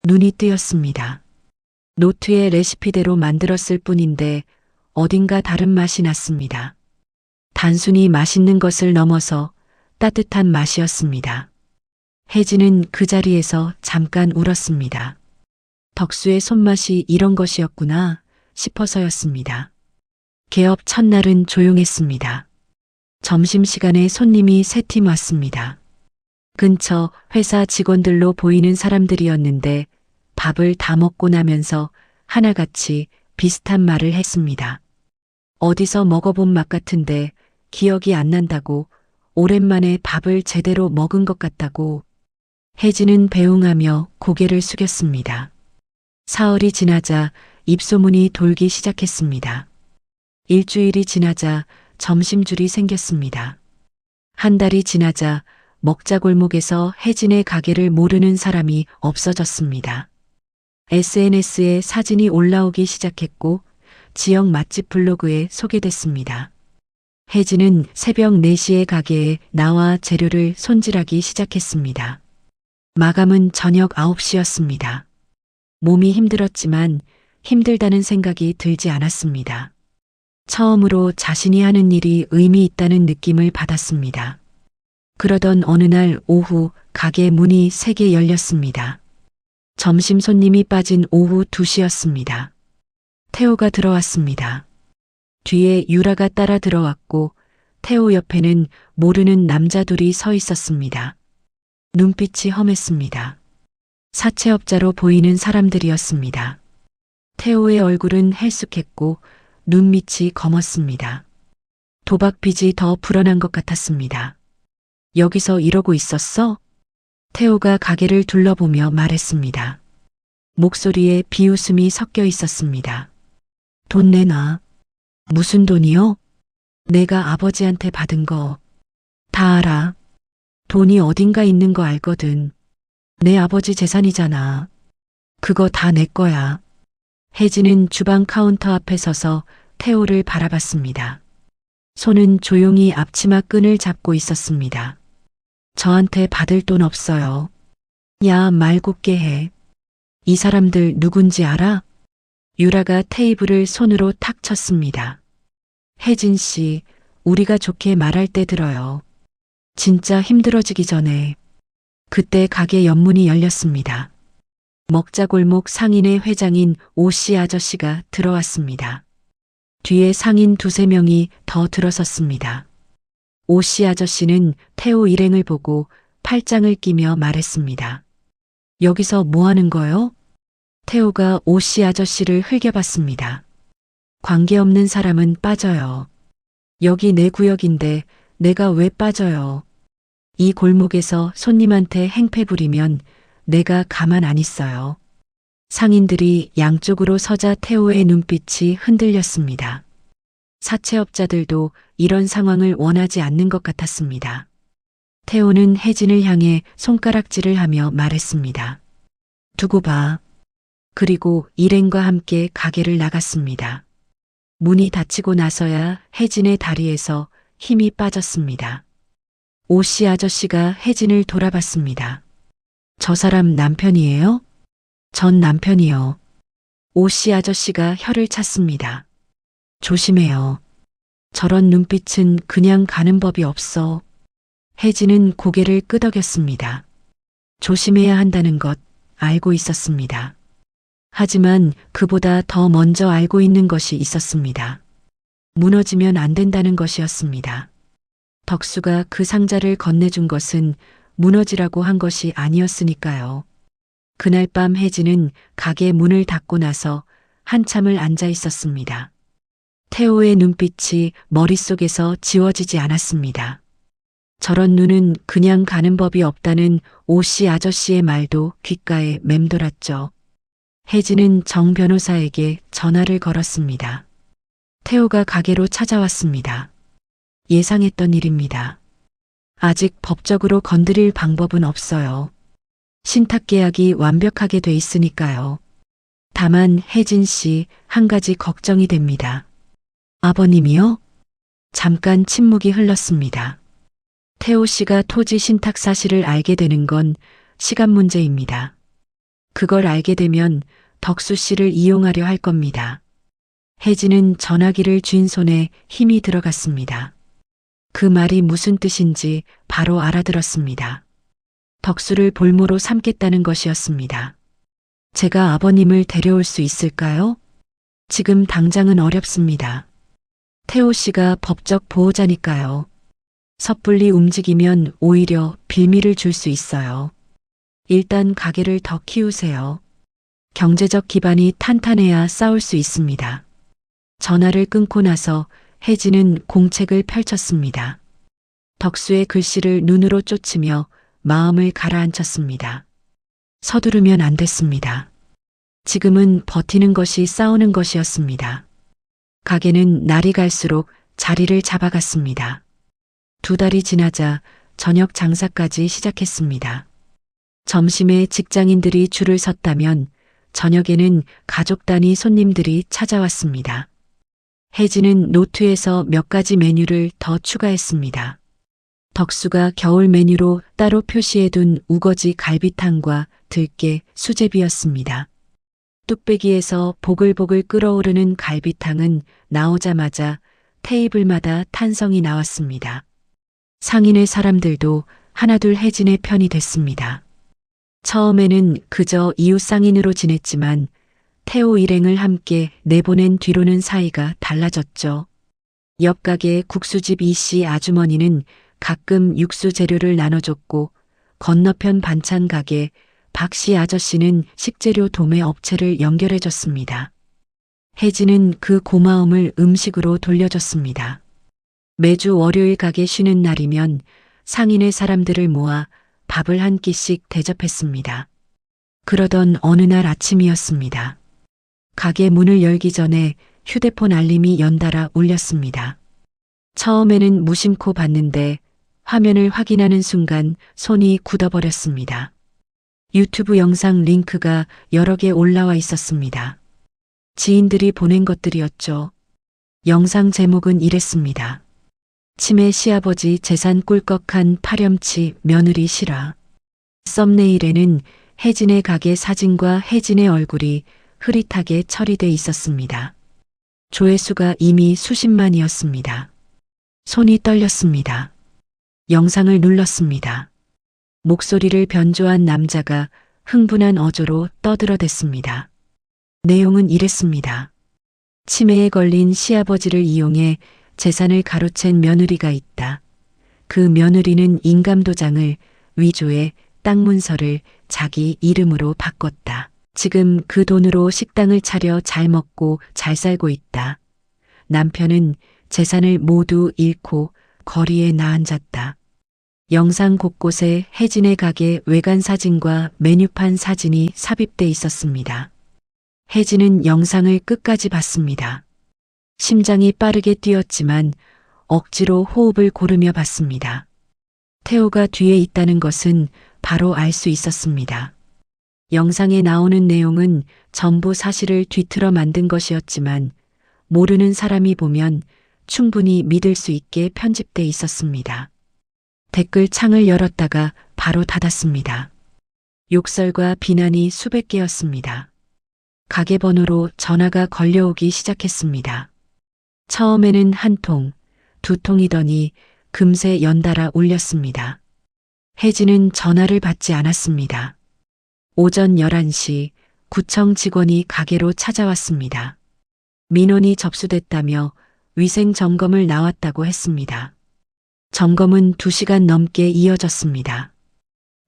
눈이 뜨였습니다. 노트의 레시피대로 만들었을 뿐인데 어딘가 다른 맛이 났습니다. 단순히 맛있는 것을 넘어서 따뜻한 맛이었습니다. 혜진은 그 자리에서 잠깐 울었습니다. 덕수의 손맛이 이런 것이었구나 싶어서였습니다. 개업 첫날은 조용했습니다. 점심시간에 손님이 3팀 왔습니다. 근처 회사 직원들로 보이는 사람들이었는데 밥을 다 먹고 나면서 하나같이 비슷한 말을 했습니다. 어디서 먹어본 맛 같은데 기억이 안 난다고, 오랜만에 밥을 제대로 먹은 것 같다고. 혜진은 배웅하며 고개를 숙였습니다. 사흘이 지나자 입소문이 돌기 시작했습니다. 일주일이 지나자 점심줄이 생겼습니다. 한 달이 지나자 먹자골목에서 혜진의 가게를 모르는 사람이 없어졌습니다. SNS에 사진이 올라오기 시작했고 지역 맛집 블로그에 소개됐습니다. 혜진은 새벽 4시에 가게에 나와 재료를 손질하기 시작했습니다. 마감은 저녁 9시였습니다. 몸이 힘들었지만 힘들다는 생각이 들지 않았습니다. 처음으로 자신이 하는 일이 의미 있다는 느낌을 받았습니다. 그러던 어느 날 오후 가게 문이 3개 열렸습니다. 점심 손님이 빠진 오후 2시였습니다. 태호가 들어왔습니다. 뒤에 유라가 따라 들어왔고 태호 옆에는 모르는 남자 둘이 서 있었습니다. 눈빛이 험했습니다. 사채업자로 보이는 사람들이었습니다. 태호의 얼굴은 헬쑥했고 눈밑이 검었습니다. 도박빚이 더 불어난 것 같았습니다. 여기서 이러고 있었어? 태호가 가게를 둘러보며 말했습니다. 목소리에 비웃음이 섞여 있었습니다. 돈 내놔. 무슨 돈이요? 내가 아버지한테 받은 거. 다 알아. 돈이 어딘가 있는 거 알거든. 내 아버지 재산이잖아. 그거 다 내 거야. 혜진은 주방 카운터 앞에 서서 태호를 바라봤습니다. 손은 조용히 앞치마 끈을 잡고 있었습니다. 저한테 받을 돈 없어요. 야, 말 곱게 해. 이 사람들 누군지 알아? 유라가 테이블을 손으로 탁 쳤습니다. 혜진 씨, 우리가 좋게 말할 때 들어요. 진짜 힘들어지기 전에. 그때 가게 옆문이 열렸습니다. 먹자골목 상인의 회장인 오씨 아저씨가 들어왔습니다. 뒤에 상인 두세 명이 더 들어섰습니다. 오씨 아저씨는 태호 일행을 보고 팔짱을 끼며 말했습니다. 여기서 뭐 하는 거요? 태호가 오씨 아저씨를 흘겨봤습니다. 관계없는 사람은 빠져요. 여기 내 구역인데 내가 왜 빠져요? 이 골목에서 손님한테 행패 부리면 내가 가만 안 있어요. 상인들이 양쪽으로 서자 태호의 눈빛이 흔들렸습니다. 사채업자들도 이런 상황을 원하지 않는 것 같았습니다. 태호는 혜진을 향해 손가락질을 하며 말했습니다. 두고 봐. 그리고 일행과 함께 가게를 나갔습니다. 문이 닫히고 나서야 혜진의 다리에서 힘이 빠졌습니다. 오씨 아저씨가 혜진을 돌아봤습니다. 저 사람 남편이에요? 전 남편이요. 오씨 아저씨가 혀를 찼습니다. 조심해요. 저런 눈빛은 그냥 가는 법이 없어. 혜진은 고개를 끄덕였습니다. 조심해야 한다는 것 알고 있었습니다. 하지만 그보다 더 먼저 알고 있는 것이 있었습니다. 무너지면 안 된다는 것이었습니다. 덕수가 그 상자를 건네준 것은 무너지라고 한 것이 아니었으니까요. 그날 밤 혜진은 가게 문을 닫고 나서 한참을 앉아 있었습니다. 태호의 눈빛이 머릿속에서 지워지지 않았습니다. 저런 눈은 그냥 가는 법이 없다는 오씨 아저씨의 말도 귓가에 맴돌았죠. 혜진은 정 변호사에게 전화를 걸었습니다. 태호가 가게로 찾아왔습니다. 예상했던 일입니다. 아직 법적으로 건드릴 방법은 없어요. 신탁계약이 완벽하게 돼 있으니까요. 다만 혜진 씨 한 가지 걱정이 됩니다. 아버님이요? 잠깐 침묵이 흘렀습니다. 태호 씨가 토지 신탁 사실을 알게 되는 건 시간 문제입니다. 그걸 알게 되면 덕수 씨를 이용하려 할 겁니다. 혜진은 전화기를 쥔 손에 힘이 들어갔습니다. 그 말이 무슨 뜻인지 바로 알아들었습니다. 덕수를 볼모로 삼겠다는 것이었습니다. 제가 아버님을 데려올 수 있을까요? 지금 당장은 어렵습니다. 태호 씨가 법적 보호자니까요. 섣불리 움직이면 오히려 빌미를 줄 수 있어요. 일단 가게를 더 키우세요. 경제적 기반이 탄탄해야 싸울 수 있습니다. 전화를 끊고 나서 혜진은 공책을 펼쳤습니다. 덕수의 글씨를 눈으로 쫓으며 마음을 가라앉혔습니다. 서두르면 안 됐습니다. 지금은 버티는 것이 싸우는 것이었습니다. 가게는 날이 갈수록 자리를 잡아갔습니다. 2달이 지나자 저녁 장사까지 시작했습니다. 점심에 직장인들이 줄을 섰다면 저녁에는 가족 단위 손님들이 찾아왔습니다. 혜진은 노트에서 몇 가지 메뉴를 더 추가했습니다. 덕수가 겨울 메뉴로 따로 표시해둔 우거지 갈비탕과 들깨, 수제비였습니다. 뚝배기에서 보글보글 끓어오르는 갈비탕은 나오자마자 테이블마다 탄성이 나왔습니다. 상인의 사람들도 하나둘 혜진의 편이 됐습니다. 처음에는 그저 이웃 상인으로 지냈지만 태호 일행을 함께 내보낸 뒤로는 사이가 달라졌죠. 옆 가게 국수집 이씨 아주머니는 가끔 육수 재료를 나눠줬고 건너편 반찬 가게 박씨 아저씨는 식재료 도매 업체를 연결해줬습니다. 혜진은 그 고마움을 음식으로 돌려줬습니다. 매주 월요일 가게 쉬는 날이면 상인의 사람들을 모아 밥을 한 끼씩 대접했습니다. 그러던 어느 날 아침이었습니다. 가게 문을 열기 전에 휴대폰 알림이 연달아 울렸습니다. 처음에는 무심코 봤는데 화면을 확인하는 순간 손이 굳어버렸습니다. 유튜브 영상 링크가 여러 개 올라와 있었습니다. 지인들이 보낸 것들이었죠. 영상 제목은 이랬습니다. 치매 시아버지 재산 꿀꺽한 파렴치 며느리 실화. 썸네일에는 혜진의 가게 사진과 혜진의 얼굴이 흐릿하게 처리돼 있었습니다. 조회수가 이미 수십만이었습니다. 손이 떨렸습니다. 영상을 눌렀습니다. 목소리를 변조한 남자가 흥분한 어조로 떠들어댔습니다. 내용은 이랬습니다. 치매에 걸린 시아버지를 이용해 재산을 가로챈 며느리가 있다. 그 며느리는 인감도장을 위조해 땅 문서를 자기 이름으로 바꿨다. 지금 그 돈으로 식당을 차려 잘 먹고 잘 살고 있다. 남편은 재산을 모두 잃고 거리에 나앉았다. 영상 곳곳에 혜진의 가게 외관 사진과 메뉴판 사진이 삽입돼 있었습니다. 혜진은 영상을 끝까지 봤습니다. 심장이 빠르게 뛰었지만 억지로 호흡을 고르며 봤습니다. 태호가 뒤에 있다는 것은 바로 알 수 있었습니다. 영상에 나오는 내용은 전부 사실을 뒤틀어 만든 것이었지만 모르는 사람이 보면 충분히 믿을 수 있게 편집돼 있었습니다. 댓글 창을 열었다가 바로 닫았습니다. 욕설과 비난이 수백 개였습니다. 가게 번호로 전화가 걸려오기 시작했습니다. 처음에는 한 통, 두 통이더니 금세 연달아 울렸습니다. 혜진은 전화를 받지 않았습니다. 오전 11시 구청 직원이 가게로 찾아왔습니다. 민원이 접수됐다며 위생 점검을 나왔다고 했습니다. 점검은 2시간 넘게 이어졌습니다.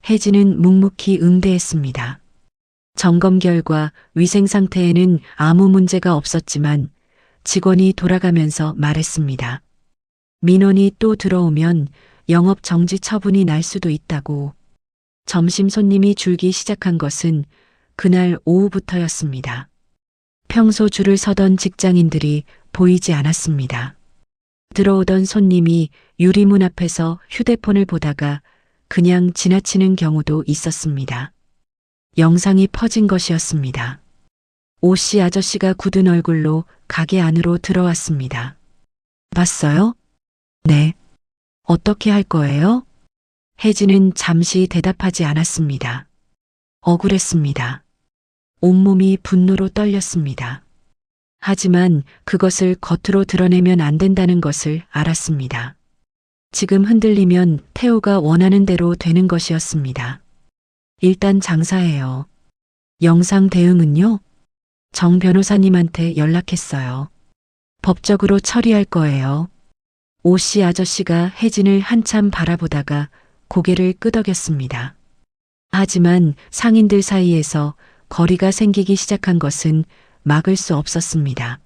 혜진은 묵묵히 응대했습니다. 점검 결과 위생 상태에는 아무 문제가 없었지만 직원이 돌아가면서 말했습니다. 민원이 또 들어오면 영업 정지 처분이 날 수도 있다고. 점심 손님이 줄기 시작한 것은 그날 오후부터였습니다. 평소 줄을 서던 직장인들이 보이지 않았습니다. 들어오던 손님이 유리문 앞에서 휴대폰을 보다가 그냥 지나치는 경우도 있었습니다. 영상이 퍼진 것이었습니다. 오씨 아저씨가 굳은 얼굴로 가게 안으로 들어왔습니다. 봤어요? 네. 어떻게 할 거예요? 혜진은 잠시 대답하지 않았습니다. 억울했습니다. 온몸이 분노로 떨렸습니다. 하지만 그것을 겉으로 드러내면 안 된다는 것을 알았습니다. 지금 흔들리면 태호가 원하는 대로 되는 것이었습니다. 일단 장사해요. 영상 대응은요? 정 변호사님한테 연락했어요. 법적으로 처리할 거예요. 오씨 아저씨가 혜진을 한참 바라보다가 고개를 끄덕였습니다. 하지만 상인들 사이에서 거리가 생기기 시작한 것은 막을 수 없었습니다.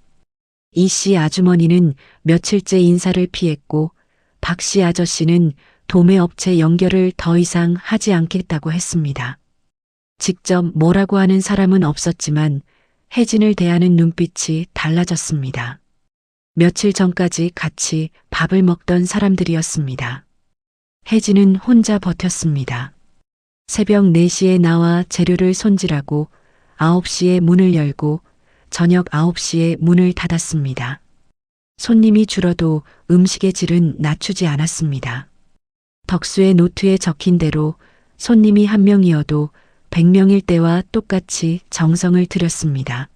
이 씨 아주머니는 며칠째 인사를 피했고 박 씨 아저씨는 도매업체 연결을 더 이상 하지 않겠다고 했습니다. 직접 뭐라고 하는 사람은 없었지만 혜진을 대하는 눈빛이 달라졌습니다. 며칠 전까지 같이 밥을 먹던 사람들이었습니다. 혜진은 혼자 버텼습니다. 새벽 4시에 나와 재료를 손질하고 9시에 문을 열고 저녁 9시에 문을 닫았습니다. 손님이 줄어도 음식의 질은 낮추지 않았습니다. 덕수의 노트에 적힌 대로 손님이 1명이어도 100명일 때와 똑같이 정성을 들였습니다.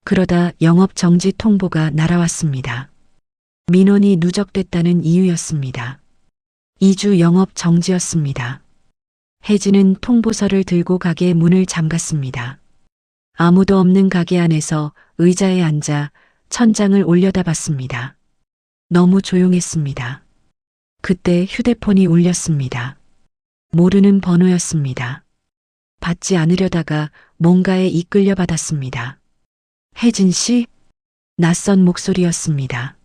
그러다 영업 정지 통보가 날아왔습니다. 민원이 누적됐다는 이유였습니다. 2주 영업 정지였습니다. 혜진은 통보서를 들고 가게 문을 잠갔습니다. 아무도 없는 가게 안에서 의자에 앉아 천장을 올려다봤습니다. 너무 조용했습니다. 그때 휴대폰이 울렸습니다. 모르는 번호였습니다. 받지 않으려다가 뭔가에 이끌려 받았습니다. 혜진 씨? 낯선 목소리였습니다.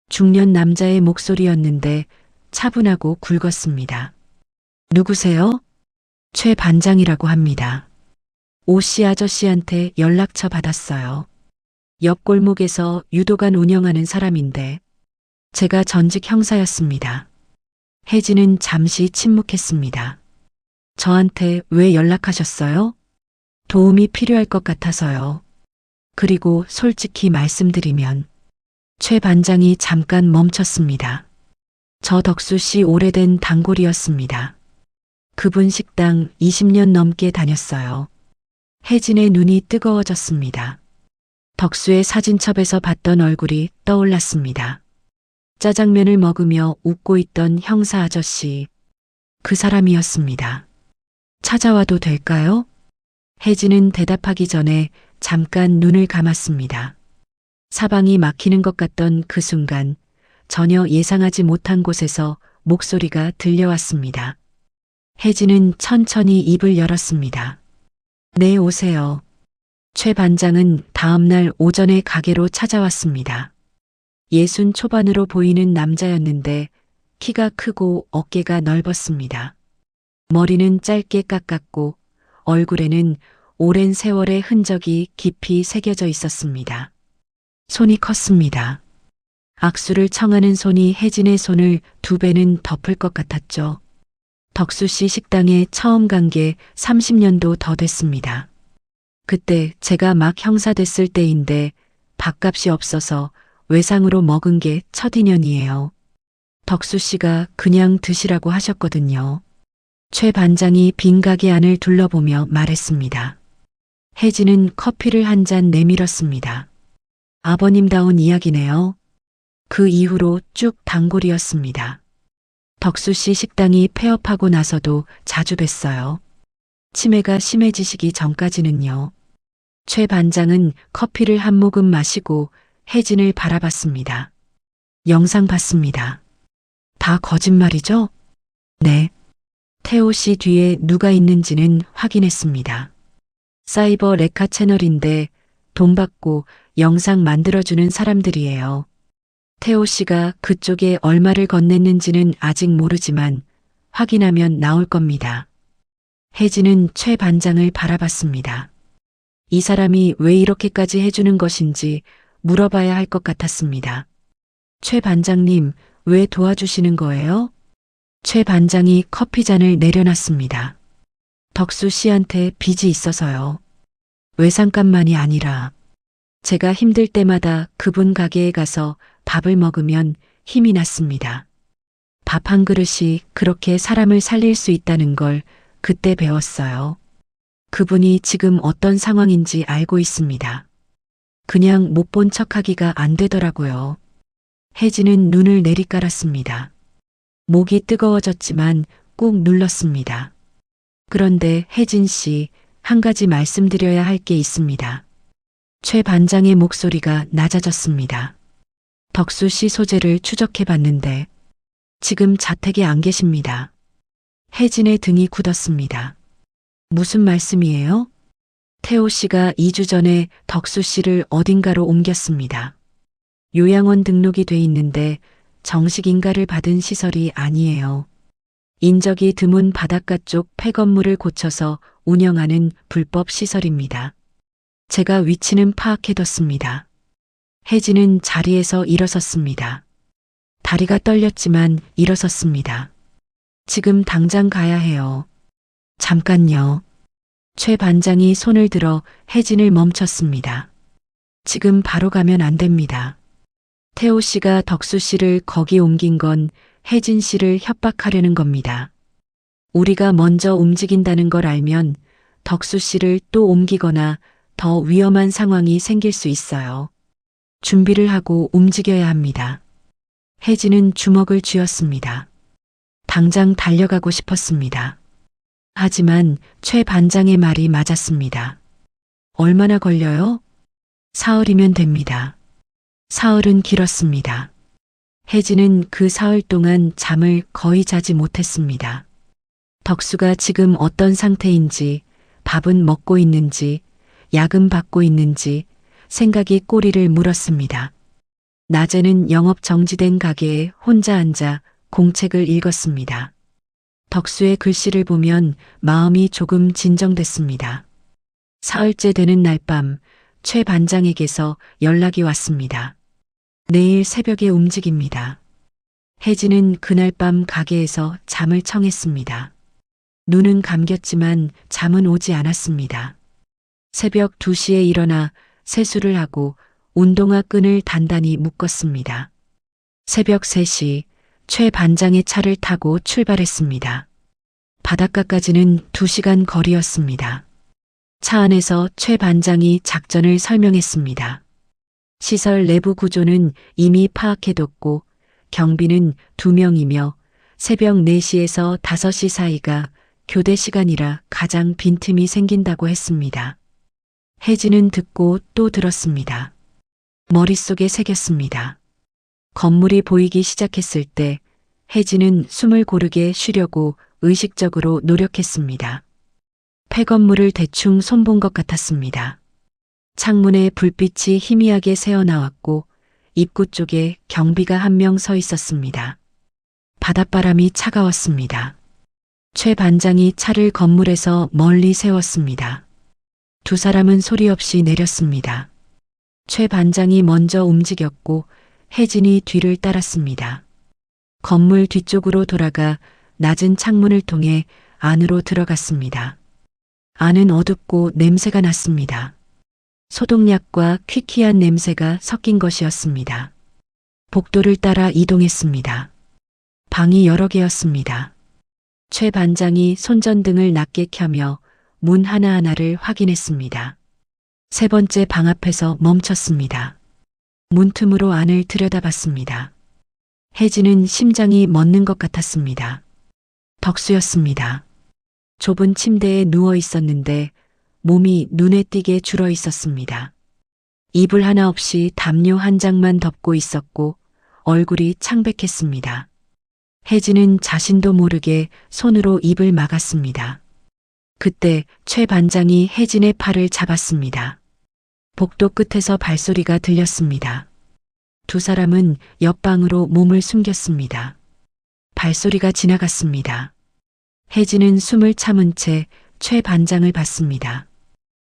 중년 남자의 목소리였는데 차분하고 굵었습니다. 누구세요? 최 반장이라고 합니다. 오씨 아저씨한테 연락처 받았어요. 옆 골목에서 유도관 운영하는 사람인데 제가 전직 형사였습니다. 혜진은 잠시 침묵했습니다. 저한테 왜 연락하셨어요? 도움이 필요할 것 같아서요. 그리고 솔직히 말씀드리면 최 반장이 잠깐 멈췄습니다. 저 덕수 씨 오래된 단골이었습니다. 그분 식당 20년 넘게 다녔어요. 혜진의 눈이 뜨거워졌습니다. 덕수의 사진첩에서 봤던 얼굴이 떠올랐습니다. 짜장면을 먹으며 웃고 있던 형사 아저씨. 그 사람이었습니다. 찾아와도 될까요? 혜진은 대답하기 전에 잠깐 눈을 감았습니다. 사방이 막히는 것 같던 그 순간 전혀 예상하지 못한 곳에서 목소리가 들려왔습니다. 혜진은 천천히 입을 열었습니다. 네, 오세요. 최 반장은 다음날 오전에 가게로 찾아왔습니다. 60 초반으로 보이는 남자였는데 키가 크고 어깨가 넓었습니다. 머리는 짧게 깎았고 얼굴에는 오랜 세월의 흔적이 깊이 새겨져 있었습니다. 손이 컸습니다. 악수를 청하는 손이 혜진의 손을 2배는 덮을 것 같았죠. 덕수 씨 식당에 처음 간 게 30년도 더 됐습니다. 그때 제가 막 형사 됐을 때인데 밥값이 없어서 외상으로 먹은 게 첫 인연이에요. 덕수 씨가 그냥 드시라고 하셨거든요. 최 반장이 빈 가게 안을 둘러보며 말했습니다. 혜진은 커피를 한 잔 내밀었습니다. 아버님다운 이야기네요. 그 이후로 쭉 단골이었습니다. 덕수 씨 식당이 폐업하고 나서도 자주 뵀어요. 치매가 심해지시기 전까지는요. 최 반장은 커피를 한 모금 마시고 혜진을 바라봤습니다. 영상 봤습니다. 다 거짓말이죠? 네. 태호 씨 뒤에 누가 있는지는 확인했습니다. 사이버 레카 채널인데 돈 받고 영상 만들어주는 사람들이에요. 태호 씨가 그쪽에 얼마를 건넸는지는 아직 모르지만 확인하면 나올 겁니다. 혜진은 최 반장을 바라봤습니다. 이 사람이 왜 이렇게까지 해주는 것인지 물어봐야 할 것 같았습니다. 최 반장님, 왜 도와주시는 거예요? 최 반장이 커피잔을 내려놨습니다. 덕수 씨한테 빚이 있어서요. 외상값만이 아니라 제가 힘들 때마다 그분 가게에 가서 밥을 먹으면 힘이 났습니다. 밥 한 그릇이 그렇게 사람을 살릴 수 있다는 걸 그때 배웠어요. 그분이 지금 어떤 상황인지 알고 있습니다. 그냥 못 본 척하기가 안 되더라고요. 혜진은 눈을 내리깔았습니다. 목이 뜨거워졌지만 꾹 눌렀습니다. 그런데 혜진 씨, 한 가지 말씀드려야 할 게 있습니다. 최 반장의 목소리가 낮아졌습니다. 덕수 씨 소재를 추적해 봤는데 지금 자택에 안 계십니다. 혜진의 등이 굳었습니다. 무슨 말씀이에요? 태호 씨가 2주 전에 덕수 씨를 어딘가로 옮겼습니다. 요양원 등록이 돼 있는데 정식 인가를 받은 시설이 아니에요. 인적이 드문 바닷가 쪽 폐건물을 고쳐서 운영하는 불법 시설입니다. 제가 위치는 파악해뒀습니다. 혜진은 자리에서 일어섰습니다. 다리가 떨렸지만 일어섰습니다. 지금 당장 가야 해요. 잠깐요. 최 반장이 손을 들어 혜진을 멈췄습니다. 지금 바로 가면 안 됩니다. 태호 씨가 덕수 씨를 거기 옮긴 건 혜진 씨를 협박하려는 겁니다. 우리가 먼저 움직인다는 걸 알면 덕수 씨를 또 옮기거나 더 위험한 상황이 생길 수 있어요. 준비를 하고 움직여야 합니다. 혜진은 주먹을 쥐었습니다. 당장 달려가고 싶었습니다. 하지만 최 반장의 말이 맞았습니다. 얼마나 걸려요? 사흘이면 됩니다. 사흘은 길었습니다. 혜진은 그 사흘 동안 잠을 거의 자지 못했습니다. 덕수가 지금 어떤 상태인지, 밥은 먹고 있는지, 약은 받고 있는지 생각이 꼬리를 물었습니다. 낮에는 영업 정지된 가게에 혼자 앉아 공책을 읽었습니다. 덕수의 글씨를 보면 마음이 조금 진정됐습니다. 사흘째 되는 날 밤 최 반장에게서 연락이 왔습니다. 내일 새벽에 움직입니다. 혜진은 그날 밤 가게에서 잠을 청했습니다. 눈은 감겼지만 잠은 오지 않았습니다. 새벽 2시에 일어나 세수를 하고 운동화 끈을 단단히 묶었습니다. 새벽 3시 최 반장의 차를 타고 출발했습니다. 바닷가까지는 2시간 거리였습니다. 차 안에서 최 반장이 작전을 설명했습니다. 시설 내부 구조는 이미 파악해뒀고 경비는 2명이며 새벽 4시에서 5시 사이가 교대 시간이라 가장 빈틈이 생긴다고 했습니다. 혜진은 듣고 또 들었습니다. 머릿속에 새겼습니다. 건물이 보이기 시작했을 때 혜진은 숨을 고르게 쉬려고 의식적으로 노력했습니다. 폐건물을 대충 손본 것 같았습니다. 창문에 불빛이 희미하게 새어나왔고 입구 쪽에 경비가 한 명 서 있었습니다. 바닷바람이 차가웠습니다. 최 반장이 차를 건물에서 멀리 세웠습니다. 두 사람은 소리 없이 내렸습니다. 최 반장이 먼저 움직였고 혜진이 뒤를 따랐습니다. 건물 뒤쪽으로 돌아가 낮은 창문을 통해 안으로 들어갔습니다. 안은 어둡고 냄새가 났습니다. 소독약과 퀴퀴한 냄새가 섞인 것이었습니다. 복도를 따라 이동했습니다. 방이 여러 개였습니다. 최 반장이 손전등을 낮게 켜며 문 하나하나를 확인했습니다. 세 번째 방 앞에서 멈췄습니다. 문틈으로 안을 들여다봤습니다. 혜진은 심장이 멎는 것 같았습니다. 덕수였습니다. 좁은 침대에 누워 있었는데 몸이 눈에 띄게 줄어 있었습니다. 이불 하나 없이 담요 한 장만 덮고 있었고 얼굴이 창백했습니다. 혜진은 자신도 모르게 손으로 입을 막았습니다. 그때 최 반장이 혜진의 팔을 잡았습니다. 복도 끝에서 발소리가 들렸습니다. 두 사람은 옆방으로 몸을 숨겼습니다. 발소리가 지나갔습니다. 혜진은 숨을 참은 채 최 반장을 봤습니다.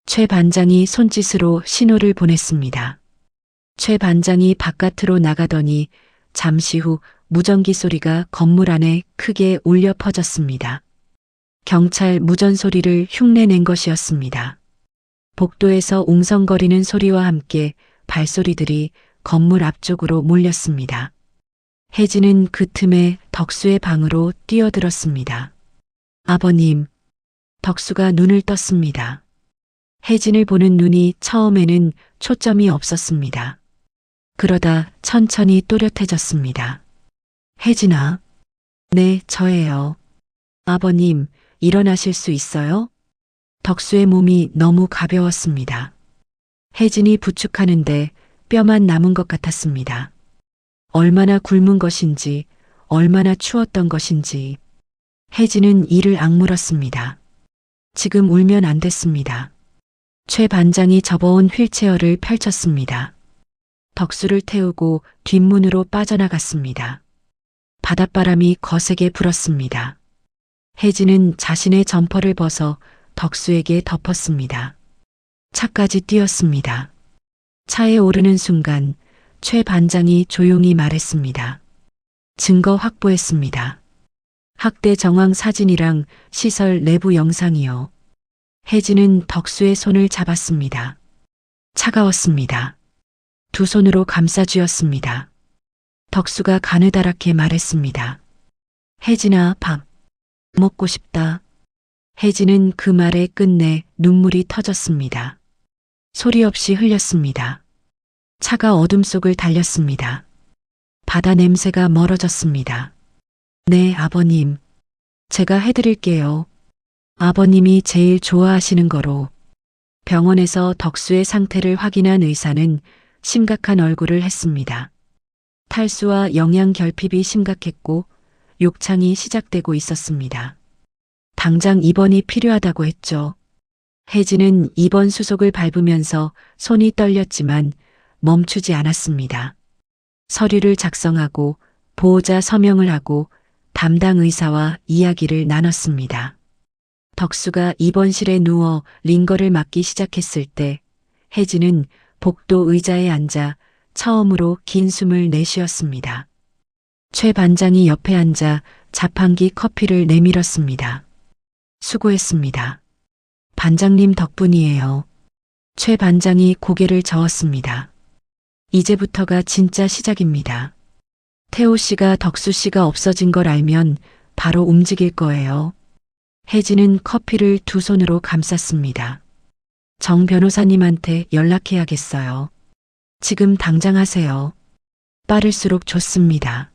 최 반장이 손짓으로 신호를 보냈습니다. 최 반장이 바깥으로 나가더니 잠시 후 무전기 소리가 건물 안에 크게 울려 퍼졌습니다. 경찰 무전 소리를 흉내낸 것이었습니다. 복도에서 웅성거리는 소리와 함께 발소리들이 건물 앞쪽으로 몰렸습니다. 혜진은 그 틈에 덕수의 방으로 뛰어들었습니다. 아버님, 덕수가 눈을 떴습니다. 혜진을 보는 눈이 처음에는 초점이 없었습니다. 그러다 천천히 또렷해졌습니다. 혜진아. 네, 저예요. 아버님, 일어나실 수 있어요? 덕수의 몸이 너무 가벼웠습니다. 혜진이 부축하는데 뼈만 남은 것 같았습니다. 얼마나 굶은 것인지, 얼마나 추웠던 것인지. 혜진은 이를 악물었습니다. 지금 울면 안 됐습니다. 최 반장이 접어온 휠체어를 펼쳤습니다. 덕수를 태우고 뒷문으로 빠져나갔습니다. 바닷바람이 거세게 불었습니다. 혜진은 자신의 점퍼를 벗어 덕수에게 덮었습니다. 차까지 뛰었습니다. 차에 오르는 순간 최 반장이 조용히 말했습니다. 증거 확보했습니다. 학대 정황 사진이랑 시설 내부 영상이요. 혜진은 덕수의 손을 잡았습니다. 차가웠습니다. 두 손으로 감싸쥐었습니다. 덕수가 가느다랗게 말했습니다. 혜진아, 밥 먹고 싶다. 혜진은 그 말의 끝내 눈물이 터졌습니다. 소리 없이 흘렸습니다. 차가 어둠 속을 달렸습니다. 바다 냄새가 멀어졌습니다. 네, 아버님. 제가 해드릴게요. 아버님이 제일 좋아하시는 거로. 병원에서 덕수의 상태를 확인한 의사는 심각한 얼굴을 했습니다. 탈수와 영양 결핍이 심각했고 욕창이 시작되고 있었습니다. 당장 입원이 필요하다고 했죠. 혜진은 입원 수속을 밟으면서 손이 떨렸지만 멈추지 않았습니다. 서류를 작성하고 보호자 서명을 하고 담당 의사와 이야기를 나눴습니다. 덕수가 입원실에 누워 링거를 맞기 시작했을 때 혜진은 복도 의자에 앉아 처음으로 긴 숨을 내쉬었습니다. 최 반장이 옆에 앉아 자판기 커피를 내밀었습니다. 수고했습니다. 반장님 덕분이에요. 최 반장이 고개를 저었습니다. 이제부터가 진짜 시작입니다. 태호 씨가 덕수 씨가 없어진 걸 알면 바로 움직일 거예요. 혜진은 커피를 두 손으로 감쌌습니다. 정 변호사님한테 연락해야겠어요. 지금 당장 하세요. 빠를수록 좋습니다.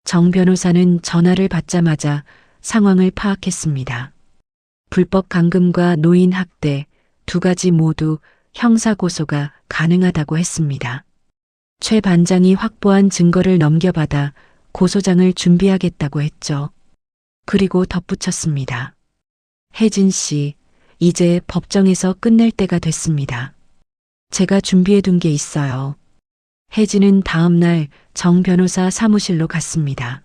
정 변호사는 전화를 받자마자 상황을 파악했습니다. 불법 감금과 노인 학대 두 가지 모두 형사 고소가 가능하다고 했습니다. 최 반장이 확보한 증거를 넘겨받아 고소장을 준비하겠다고 했죠. 그리고 덧붙였습니다. 혜진 씨, 이제 법정에서 끝낼 때가 됐습니다. 제가 준비해둔 게 있어요. 혜진은 다음 날 정 변호사 사무실로 갔습니다.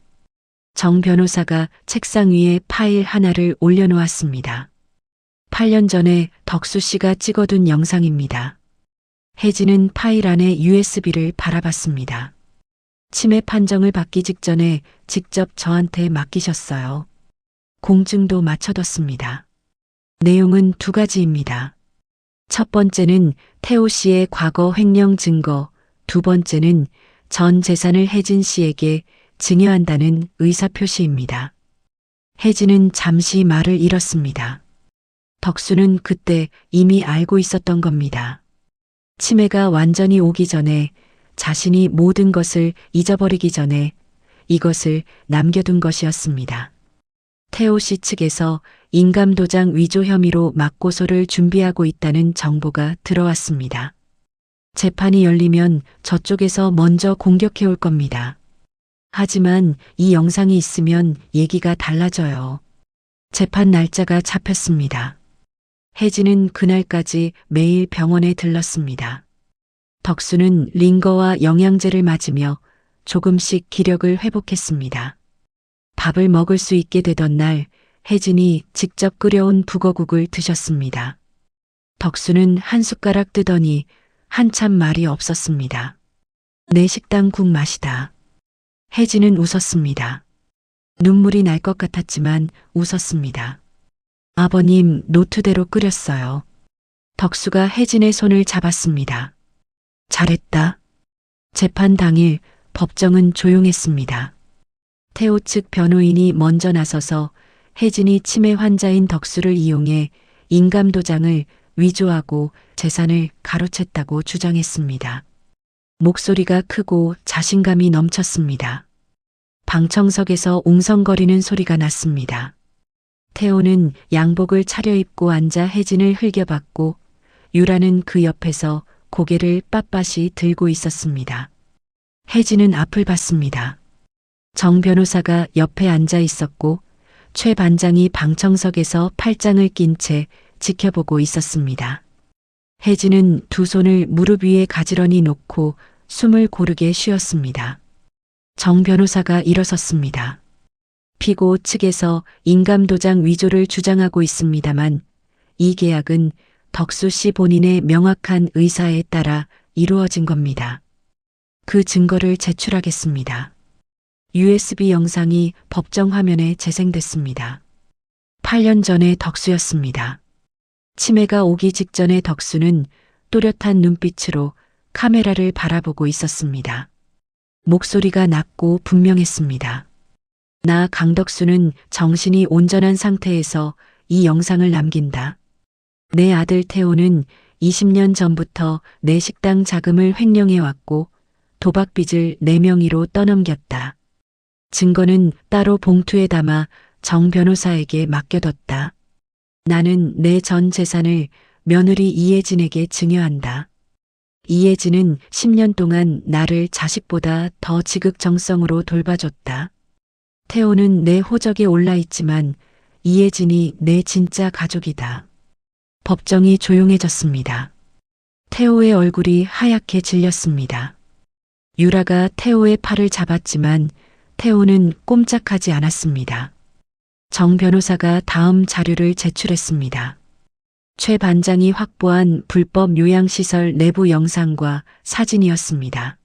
정 변호사가 책상 위에 파일 하나를 올려놓았습니다. 8년 전에 덕수 씨가 찍어둔 영상입니다. 혜진은 파일 안에 USB를 바라봤습니다. 치매 판정을 받기 직전에 직접 저한테 맡기셨어요. 공증도 맞춰뒀습니다. 내용은 두 가지입니다. 첫 번째는 태호 씨의 과거 횡령 증거, 두 번째는 전 재산을 혜진 씨에게 증여한다는 의사표시입니다. 혜진은 잠시 말을 잃었습니다. 덕수는 그때 이미 알고 있었던 겁니다. 치매가 완전히 오기 전에 자신이 모든 것을 잊어버리기 전에 이것을 남겨둔 것이었습니다. 태호 씨 측에서 인감도장 위조 혐의로 맞고소를 준비하고 있다는 정보가 들어왔습니다. 재판이 열리면 저쪽에서 먼저 공격해 올 겁니다. 하지만 이 영상이 있으면 얘기가 달라져요. 재판 날짜가 잡혔습니다. 혜진은 그날까지 매일 병원에 들렀습니다. 덕수는 링거와 영양제를 맞으며 조금씩 기력을 회복했습니다. 밥을 먹을 수 있게 되던 날 혜진이 직접 끓여온 북어국을 드셨습니다. 덕수는 한 숟가락 뜨더니 한참 말이 없었습니다. 내 식당 국 맛이다. 혜진은 웃었습니다. 눈물이 날 것 같았지만 웃었습니다. 아버님 노트대로 끓였어요. 덕수가 혜진의 손을 잡았습니다. 잘했다. 재판 당일 법정은 조용했습니다. 태호 측 변호인이 먼저 나서서 혜진이 치매 환자인 덕수를 이용해 인감도장을 위조하고 재산을 가로챘다고 주장했습니다. 목소리가 크고 자신감이 넘쳤습니다. 방청석에서 웅성거리는 소리가 났습니다. 태호는 양복을 차려입고 앉아 혜진을 흘겨봤고 유라는 그 옆에서 고개를 빳빳이 들고 있었습니다. 혜진은 앞을 봤습니다. 정 변호사가 옆에 앉아 있었고 최 반장이 방청석에서 팔짱을 낀 채 지켜보고 있었습니다. 혜진은 두 손을 무릎 위에 가지런히 놓고 숨을 고르게 쉬었습니다. 정 변호사가 일어섰습니다. 피고 측에서 인감도장 위조를 주장하고 있습니다만 이 계약은 덕수 씨 본인의 명확한 의사에 따라 이루어진 겁니다. 그 증거를 제출하겠습니다. USB 영상이 법정 화면에 재생됐습니다. 8년 전의 덕수였습니다. 치매가 오기 직전의 덕수는 또렷한 눈빛으로 카메라를 바라보고 있었습니다. 목소리가 낮고 분명했습니다. 나 강덕수는 정신이 온전한 상태에서 이 영상을 남긴다. 내 아들 태호는 20년 전부터 내 식당 자금을 횡령해왔고 도박빚을 내 명의로 떠넘겼다. 증거는 따로 봉투에 담아 정 변호사에게 맡겨뒀다. 나는 내 전 재산을 며느리 이혜진에게 증여한다. 이혜진은 10년 동안 나를 자식보다 더 지극정성으로 돌봐줬다. 태호는 내 호적에 올라있지만 이혜진이 내 진짜 가족이다. 법정이 조용해졌습니다. 태호의 얼굴이 하얗게 질렸습니다. 유라가 태호의 팔을 잡았지만 태호는 꼼짝하지 않았습니다. 정 변호사가 다음 자료를 제출했습니다. 최 반장이 확보한 불법 요양시설 내부 영상과 사진이었습니다.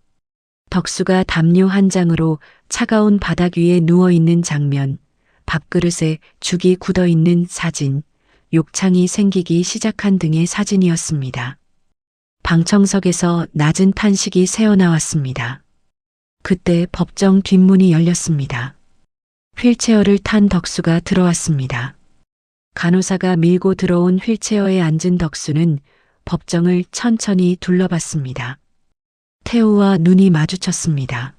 덕수가 담요 한 장으로 차가운 바닥 위에 누워있는 장면, 밥그릇에 죽이 굳어있는 사진, 욕창이 생기기 시작한 등의 사진이었습니다. 방청석에서 낮은 탄식이 새어나왔습니다. 그때 법정 뒷문이 열렸습니다. 휠체어를 탄 덕수가 들어왔습니다. 간호사가 밀고 들어온 휠체어에 앉은 덕수는 법정을 천천히 둘러봤습니다. 태호와 눈이 마주쳤습니다.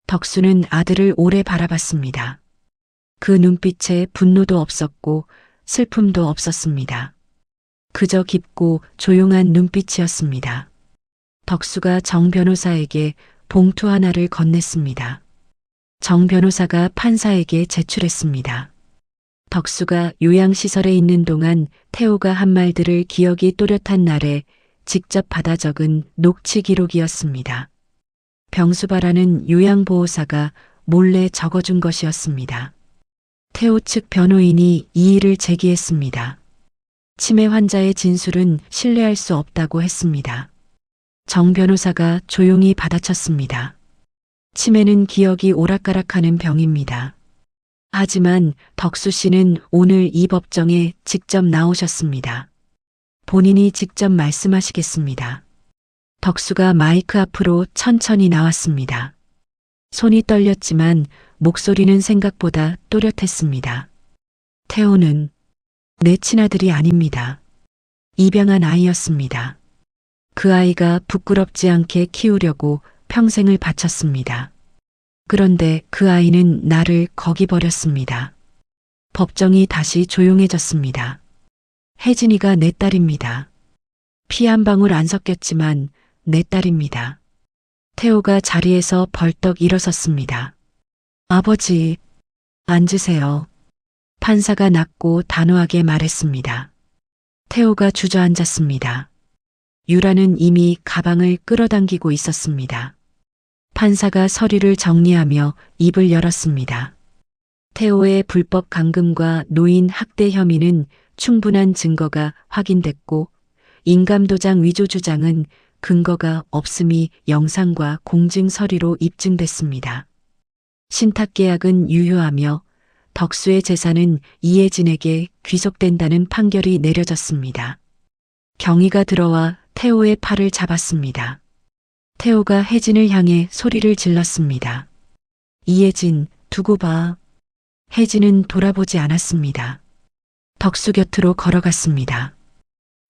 덕수는 아들을 오래 바라봤습니다. 그 눈빛에 분노도 없었고 슬픔도 없었습니다. 그저 깊고 조용한 눈빛이었습니다. 덕수가 정 변호사에게 봉투 하나를 건넸습니다. 정 변호사가 판사에게 제출했습니다. 덕수가 요양시설에 있는 동안 태호가 한 말들을 기억이 또렷한 날에 직접 받아 적은 녹취 기록이었습니다. 병수바라는 요양보호사가 몰래 적어준 것이었습니다. 태호 측 변호인이 이의를 제기했습니다. 치매 환자의 진술은 신뢰할 수 없다고 했습니다. 정 변호사가 조용히 받아쳤습니다. 치매는 기억이 오락가락하는 병입니다. 하지만 덕수 씨는 오늘 이 법정에 직접 나오셨습니다. 본인이 직접 말씀하시겠습니다. 덕수가 마이크 앞으로 천천히 나왔습니다. 손이 떨렸지만 목소리는 생각보다 또렷했습니다. 태호는 내 친아들이 아닙니다. 입양한 아이였습니다. 그 아이가 부끄럽지 않게 키우려고 평생을 바쳤습니다. 그런데 그 아이는 나를 거기 버렸습니다. 법정이 다시 조용해졌습니다. 혜진이가 내 딸입니다. 피 한 방울 안 섞였지만 내 딸입니다. 태호가 자리에서 벌떡 일어섰습니다. 아버지, 앉으세요. 판사가 낮고 단호하게 말했습니다. 태호가 주저앉았습니다. 유라는 이미 가방을 끌어당기고 있었습니다. 판사가 서류를 정리하며 입을 열었습니다. 태호의 불법 감금과 노인 학대 혐의는 충분한 증거가 확인됐고 인감도장 위조 주장은 근거가 없음이 영상과 공증 서류로 입증됐습니다. 신탁계약은 유효하며 덕수의 재산은 이혜진에게 귀속된다는 판결이 내려졌습니다. 경위가 들어와 태호의 팔을 잡았습니다. 태호가 혜진을 향해 소리를 질렀습니다. 이혜진, 두고 봐. 혜진은 돌아보지 않았습니다. 덕수 곁으로 걸어갔습니다.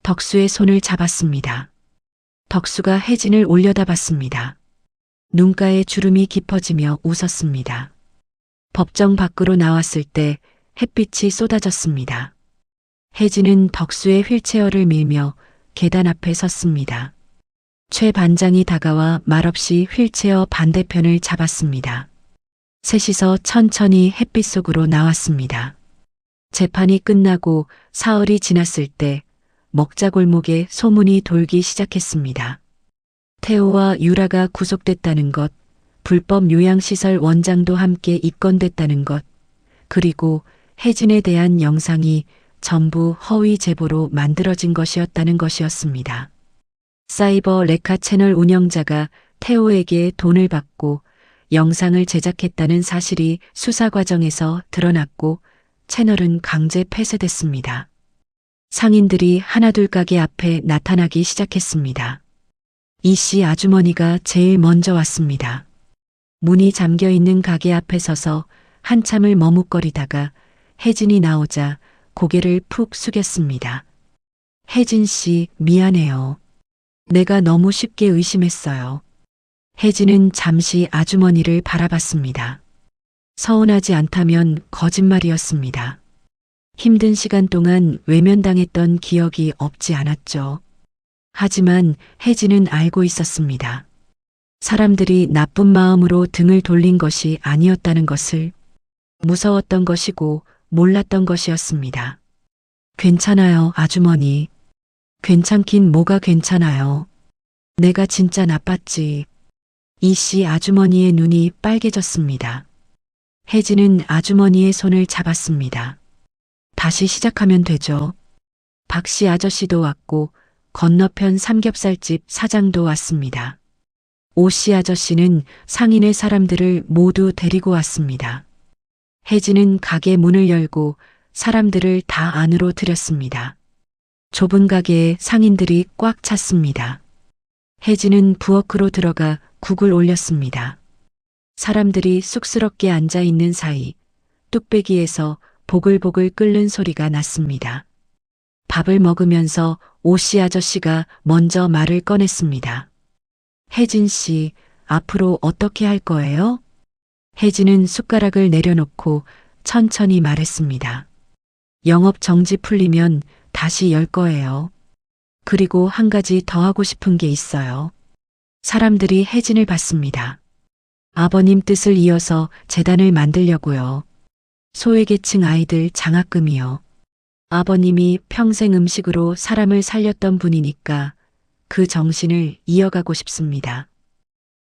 덕수의 손을 잡았습니다. 덕수가 혜진을 올려다봤습니다. 눈가에 주름이 깊어지며 웃었습니다. 법정 밖으로 나왔을 때 햇빛이 쏟아졌습니다. 혜진은 덕수의 휠체어를 밀며 계단 앞에 섰습니다. 최 반장이 다가와 말없이 휠체어 반대편을 잡았습니다. 셋이서 천천히 햇빛 속으로 나왔습니다. 재판이 끝나고 사흘이 지났을 때 먹자골목에 소문이 돌기 시작했습니다. 태호와 유라가 구속됐다는 것, 불법 요양시설 원장도 함께 입건됐다는 것, 그리고 혜진에 대한 영상이 전부 허위 제보로 만들어진 것이었다는 것이었습니다. 사이버 레카 채널 운영자가 태호에게 돈을 받고 영상을 제작했다는 사실이 수사 과정에서 드러났고 채널은 강제 폐쇄됐습니다. 상인들이 하나둘 가게 앞에 나타나기 시작했습니다. 이 씨 아주머니가 제일 먼저 왔습니다. 문이 잠겨 있는 가게 앞에 서서 한참을 머뭇거리다가 혜진이 나오자 고개를 푹 숙였습니다. 혜진 씨, 미안해요. 내가 너무 쉽게 의심했어요. 혜진은 잠시 아주머니를 바라봤습니다. 서운하지 않다면 거짓말이었습니다. 힘든 시간 동안 외면당했던 기억이 없지 않았죠. 하지만 혜진은 알고 있었습니다. 사람들이 나쁜 마음으로 등을 돌린 것이 아니었다는 것을, 무서웠던 것이고 몰랐던 것이었습니다. 괜찮아요, 아주머니. 괜찮긴 뭐가 괜찮아요. 내가 진짜 나빴지. 이 씨 아주머니의 눈이 빨개졌습니다. 혜진은 아주머니의 손을 잡았습니다. 다시 시작하면 되죠. 박 씨 아저씨도 왔고 건너편 삼겹살집 사장도 왔습니다. 오 씨 아저씨는 상인의 사람들을 모두 데리고 왔습니다. 혜진은 가게 문을 열고 사람들을 다 안으로 들였습니다. 좁은 가게에 상인들이 꽉 찼습니다. 혜진은 부엌으로 들어가 국을 올렸습니다. 사람들이 쑥스럽게 앉아 있는 사이 뚝배기에서 보글보글 끓는 소리가 났습니다. 밥을 먹으면서 오 씨 아저씨가 먼저 말을 꺼냈습니다. 혜진 씨, 앞으로 어떻게 할 거예요? 혜진은 숟가락을 내려놓고 천천히 말했습니다. 영업 정지 풀리면 다시 열 거예요. 그리고 한 가지 더 하고 싶은 게 있어요. 사람들이 해진을 받습니다. 아버님 뜻을 이어서 재단을 만들려고요. 소외계층 아이들 장학금이요. 아버님이 평생 음식으로 사람을 살렸던 분이니까 그 정신을 이어가고 싶습니다.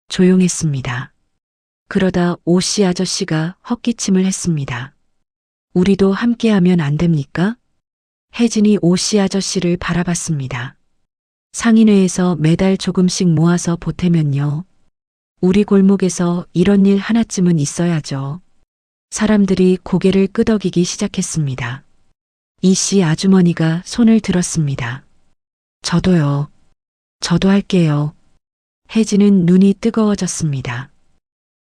조용했습니다. 그러다 오씨 아저씨가 헛기침을 했습니다. 우리도 함께하면 안 됩니까? 혜진이 오씨 아저씨를 바라봤습니다. 상인회에서 매달 조금씩 모아서 보태면요. 우리 골목에서 이런 일 하나쯤은 있어야죠. 사람들이 고개를 끄덕이기 시작했습니다. 이씨 아주머니가 손을 들었습니다. 저도요. 저도 할게요. 혜진은 눈이 뜨거워졌습니다.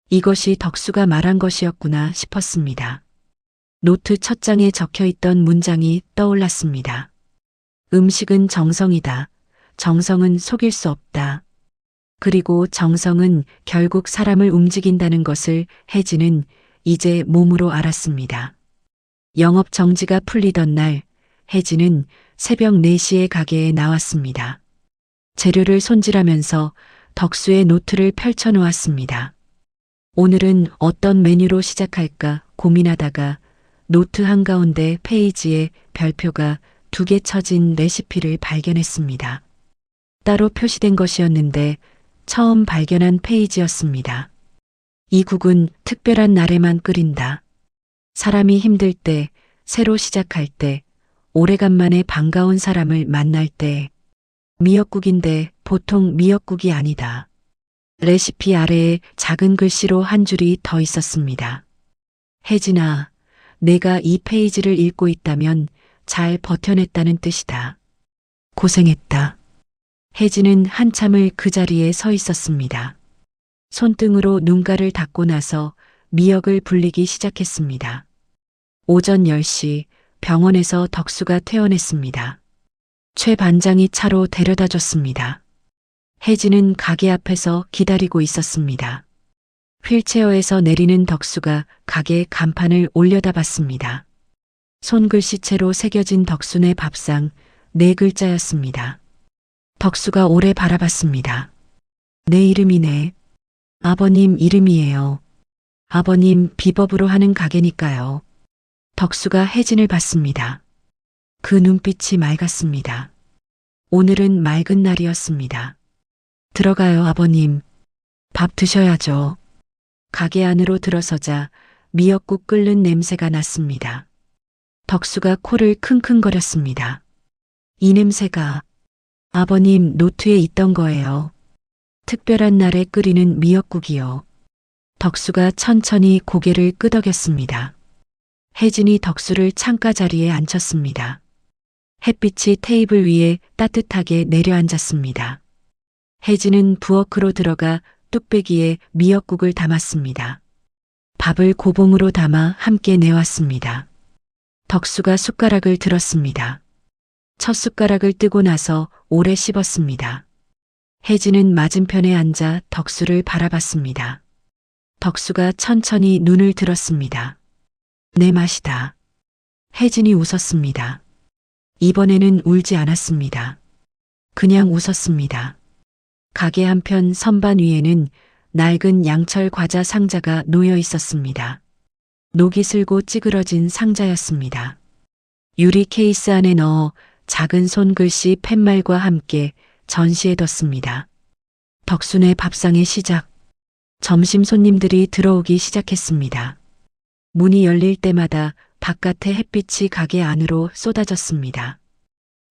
이것이 덕수가 말한 것이었구나 싶었습니다. 노트 첫 장에 적혀 있던 문장이 떠올랐습니다. 음식은 정성이다. 정성은 속일 수 없다. 그리고 정성은 결국 사람을 움직인다는 것을 혜진은 이제 몸으로 알았습니다. 영업 정지가 풀리던 날, 혜진은 새벽 4시에 가게에 나왔습니다. 재료를 손질하면서 덕수의 노트를 펼쳐 놓았습니다. 오늘은 어떤 메뉴로 시작할까 고민하다가 노트 한가운데 페이지에 별표가 2개 쳐진 레시피를 발견했습니다. 따로 표시된 것이었는데 처음 발견한 페이지였습니다. 이 국은 특별한 날에만 끓인다. 사람이 힘들 때, 새로 시작할 때, 오래간만에 반가운 사람을 만날 때, 미역국인데 보통 미역국이 아니다. 레시피 아래에 작은 글씨로 한 줄이 더 있었습니다. 혜진아, 내가 이 페이지를 읽고 있다면 잘 버텨냈다는 뜻이다. 고생했다. 혜진은 한참을 그 자리에 서 있었습니다. 손등으로 눈가를 닦고 나서 미역을 불리기 시작했습니다. 오전 10시 병원에서 덕수가 퇴원했습니다. 최 반장이 차로 데려다 줬습니다. 혜진은 가게 앞에서 기다리고 있었습니다. 휠체어에서 내리는 덕수가 가게 간판을 올려다 봤습니다. 손글씨체로 새겨진 덕순의 밥상 4글자였습니다. 덕수가 오래 바라봤습니다. 내 이름이네. 아버님 이름이에요. 아버님 비법으로 하는 가게니까요. 덕수가 혜진을 봤습니다. 그 눈빛이 맑았습니다. 오늘은 맑은 날이었습니다. 들어가요, 아버님. 밥 드셔야죠. 가게 안으로 들어서자 미역국 끓는 냄새가 났습니다. 덕수가 코를 킁킁거렸습니다. 이 냄새가 아버님 노트에 있던 거예요. 특별한 날에 끓이는 미역국이요. 덕수가 천천히 고개를 끄덕였습니다. 혜진이 덕수를 창가 자리에 앉혔습니다. 햇빛이 테이블 위에 따뜻하게 내려앉았습니다. 혜진은 부엌으로 들어가 뚝배기에 미역국을 담았습니다. 밥을 고봉으로 담아 함께 내왔습니다. 덕수가 숟가락을 들었습니다. 첫 숟가락을 뜨고 나서 오래 씹었습니다. 혜진은 맞은편에 앉아 덕수를 바라봤습니다. 덕수가 천천히 눈을 들었습니다. 내 맛이다. 혜진이 웃었습니다. 이번에는 울지 않았습니다. 그냥 웃었습니다. 가게 한편 선반 위에는 낡은 양철 과자 상자가 놓여 있었습니다. 녹이 슬고 찌그러진 상자였습니다. 유리 케이스 안에 넣어 작은 손글씨 팻말과 함께 전시해 뒀습니다. 덕순의 밥상의 시작. 점심 손님들이 들어오기 시작했습니다. 문이 열릴 때마다 바깥의 햇빛이 가게 안으로 쏟아졌습니다.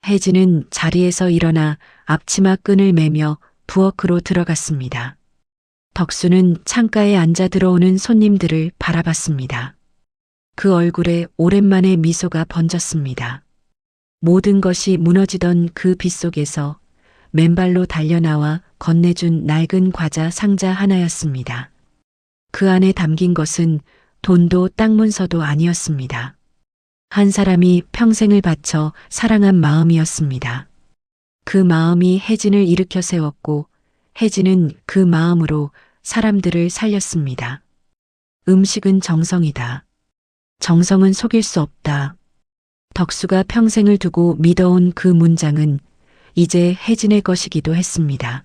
혜진은 자리에서 일어나 앞치마 끈을 매며 부엌으로 들어갔습니다. 덕수는 창가에 앉아 들어오는 손님들을 바라봤습니다. 그 얼굴에 오랜만에 미소가 번졌습니다. 모든 것이 무너지던 그 빗속에서 맨발로 달려나와 건네준 낡은 과자 상자 하나였습니다. 그 안에 담긴 것은 돈도 땅 문서도 아니었습니다. 한 사람이 평생을 바쳐 사랑한 마음이었습니다. 그 마음이 혜진을 일으켜 세웠고 혜진은 그 마음으로 사람들을 살렸습니다. 음식은 정성이다. 정성은 속일 수 없다. 덕수가 평생을 두고 믿어온 그 문장은 이제 혜진의 것이기도 했습니다.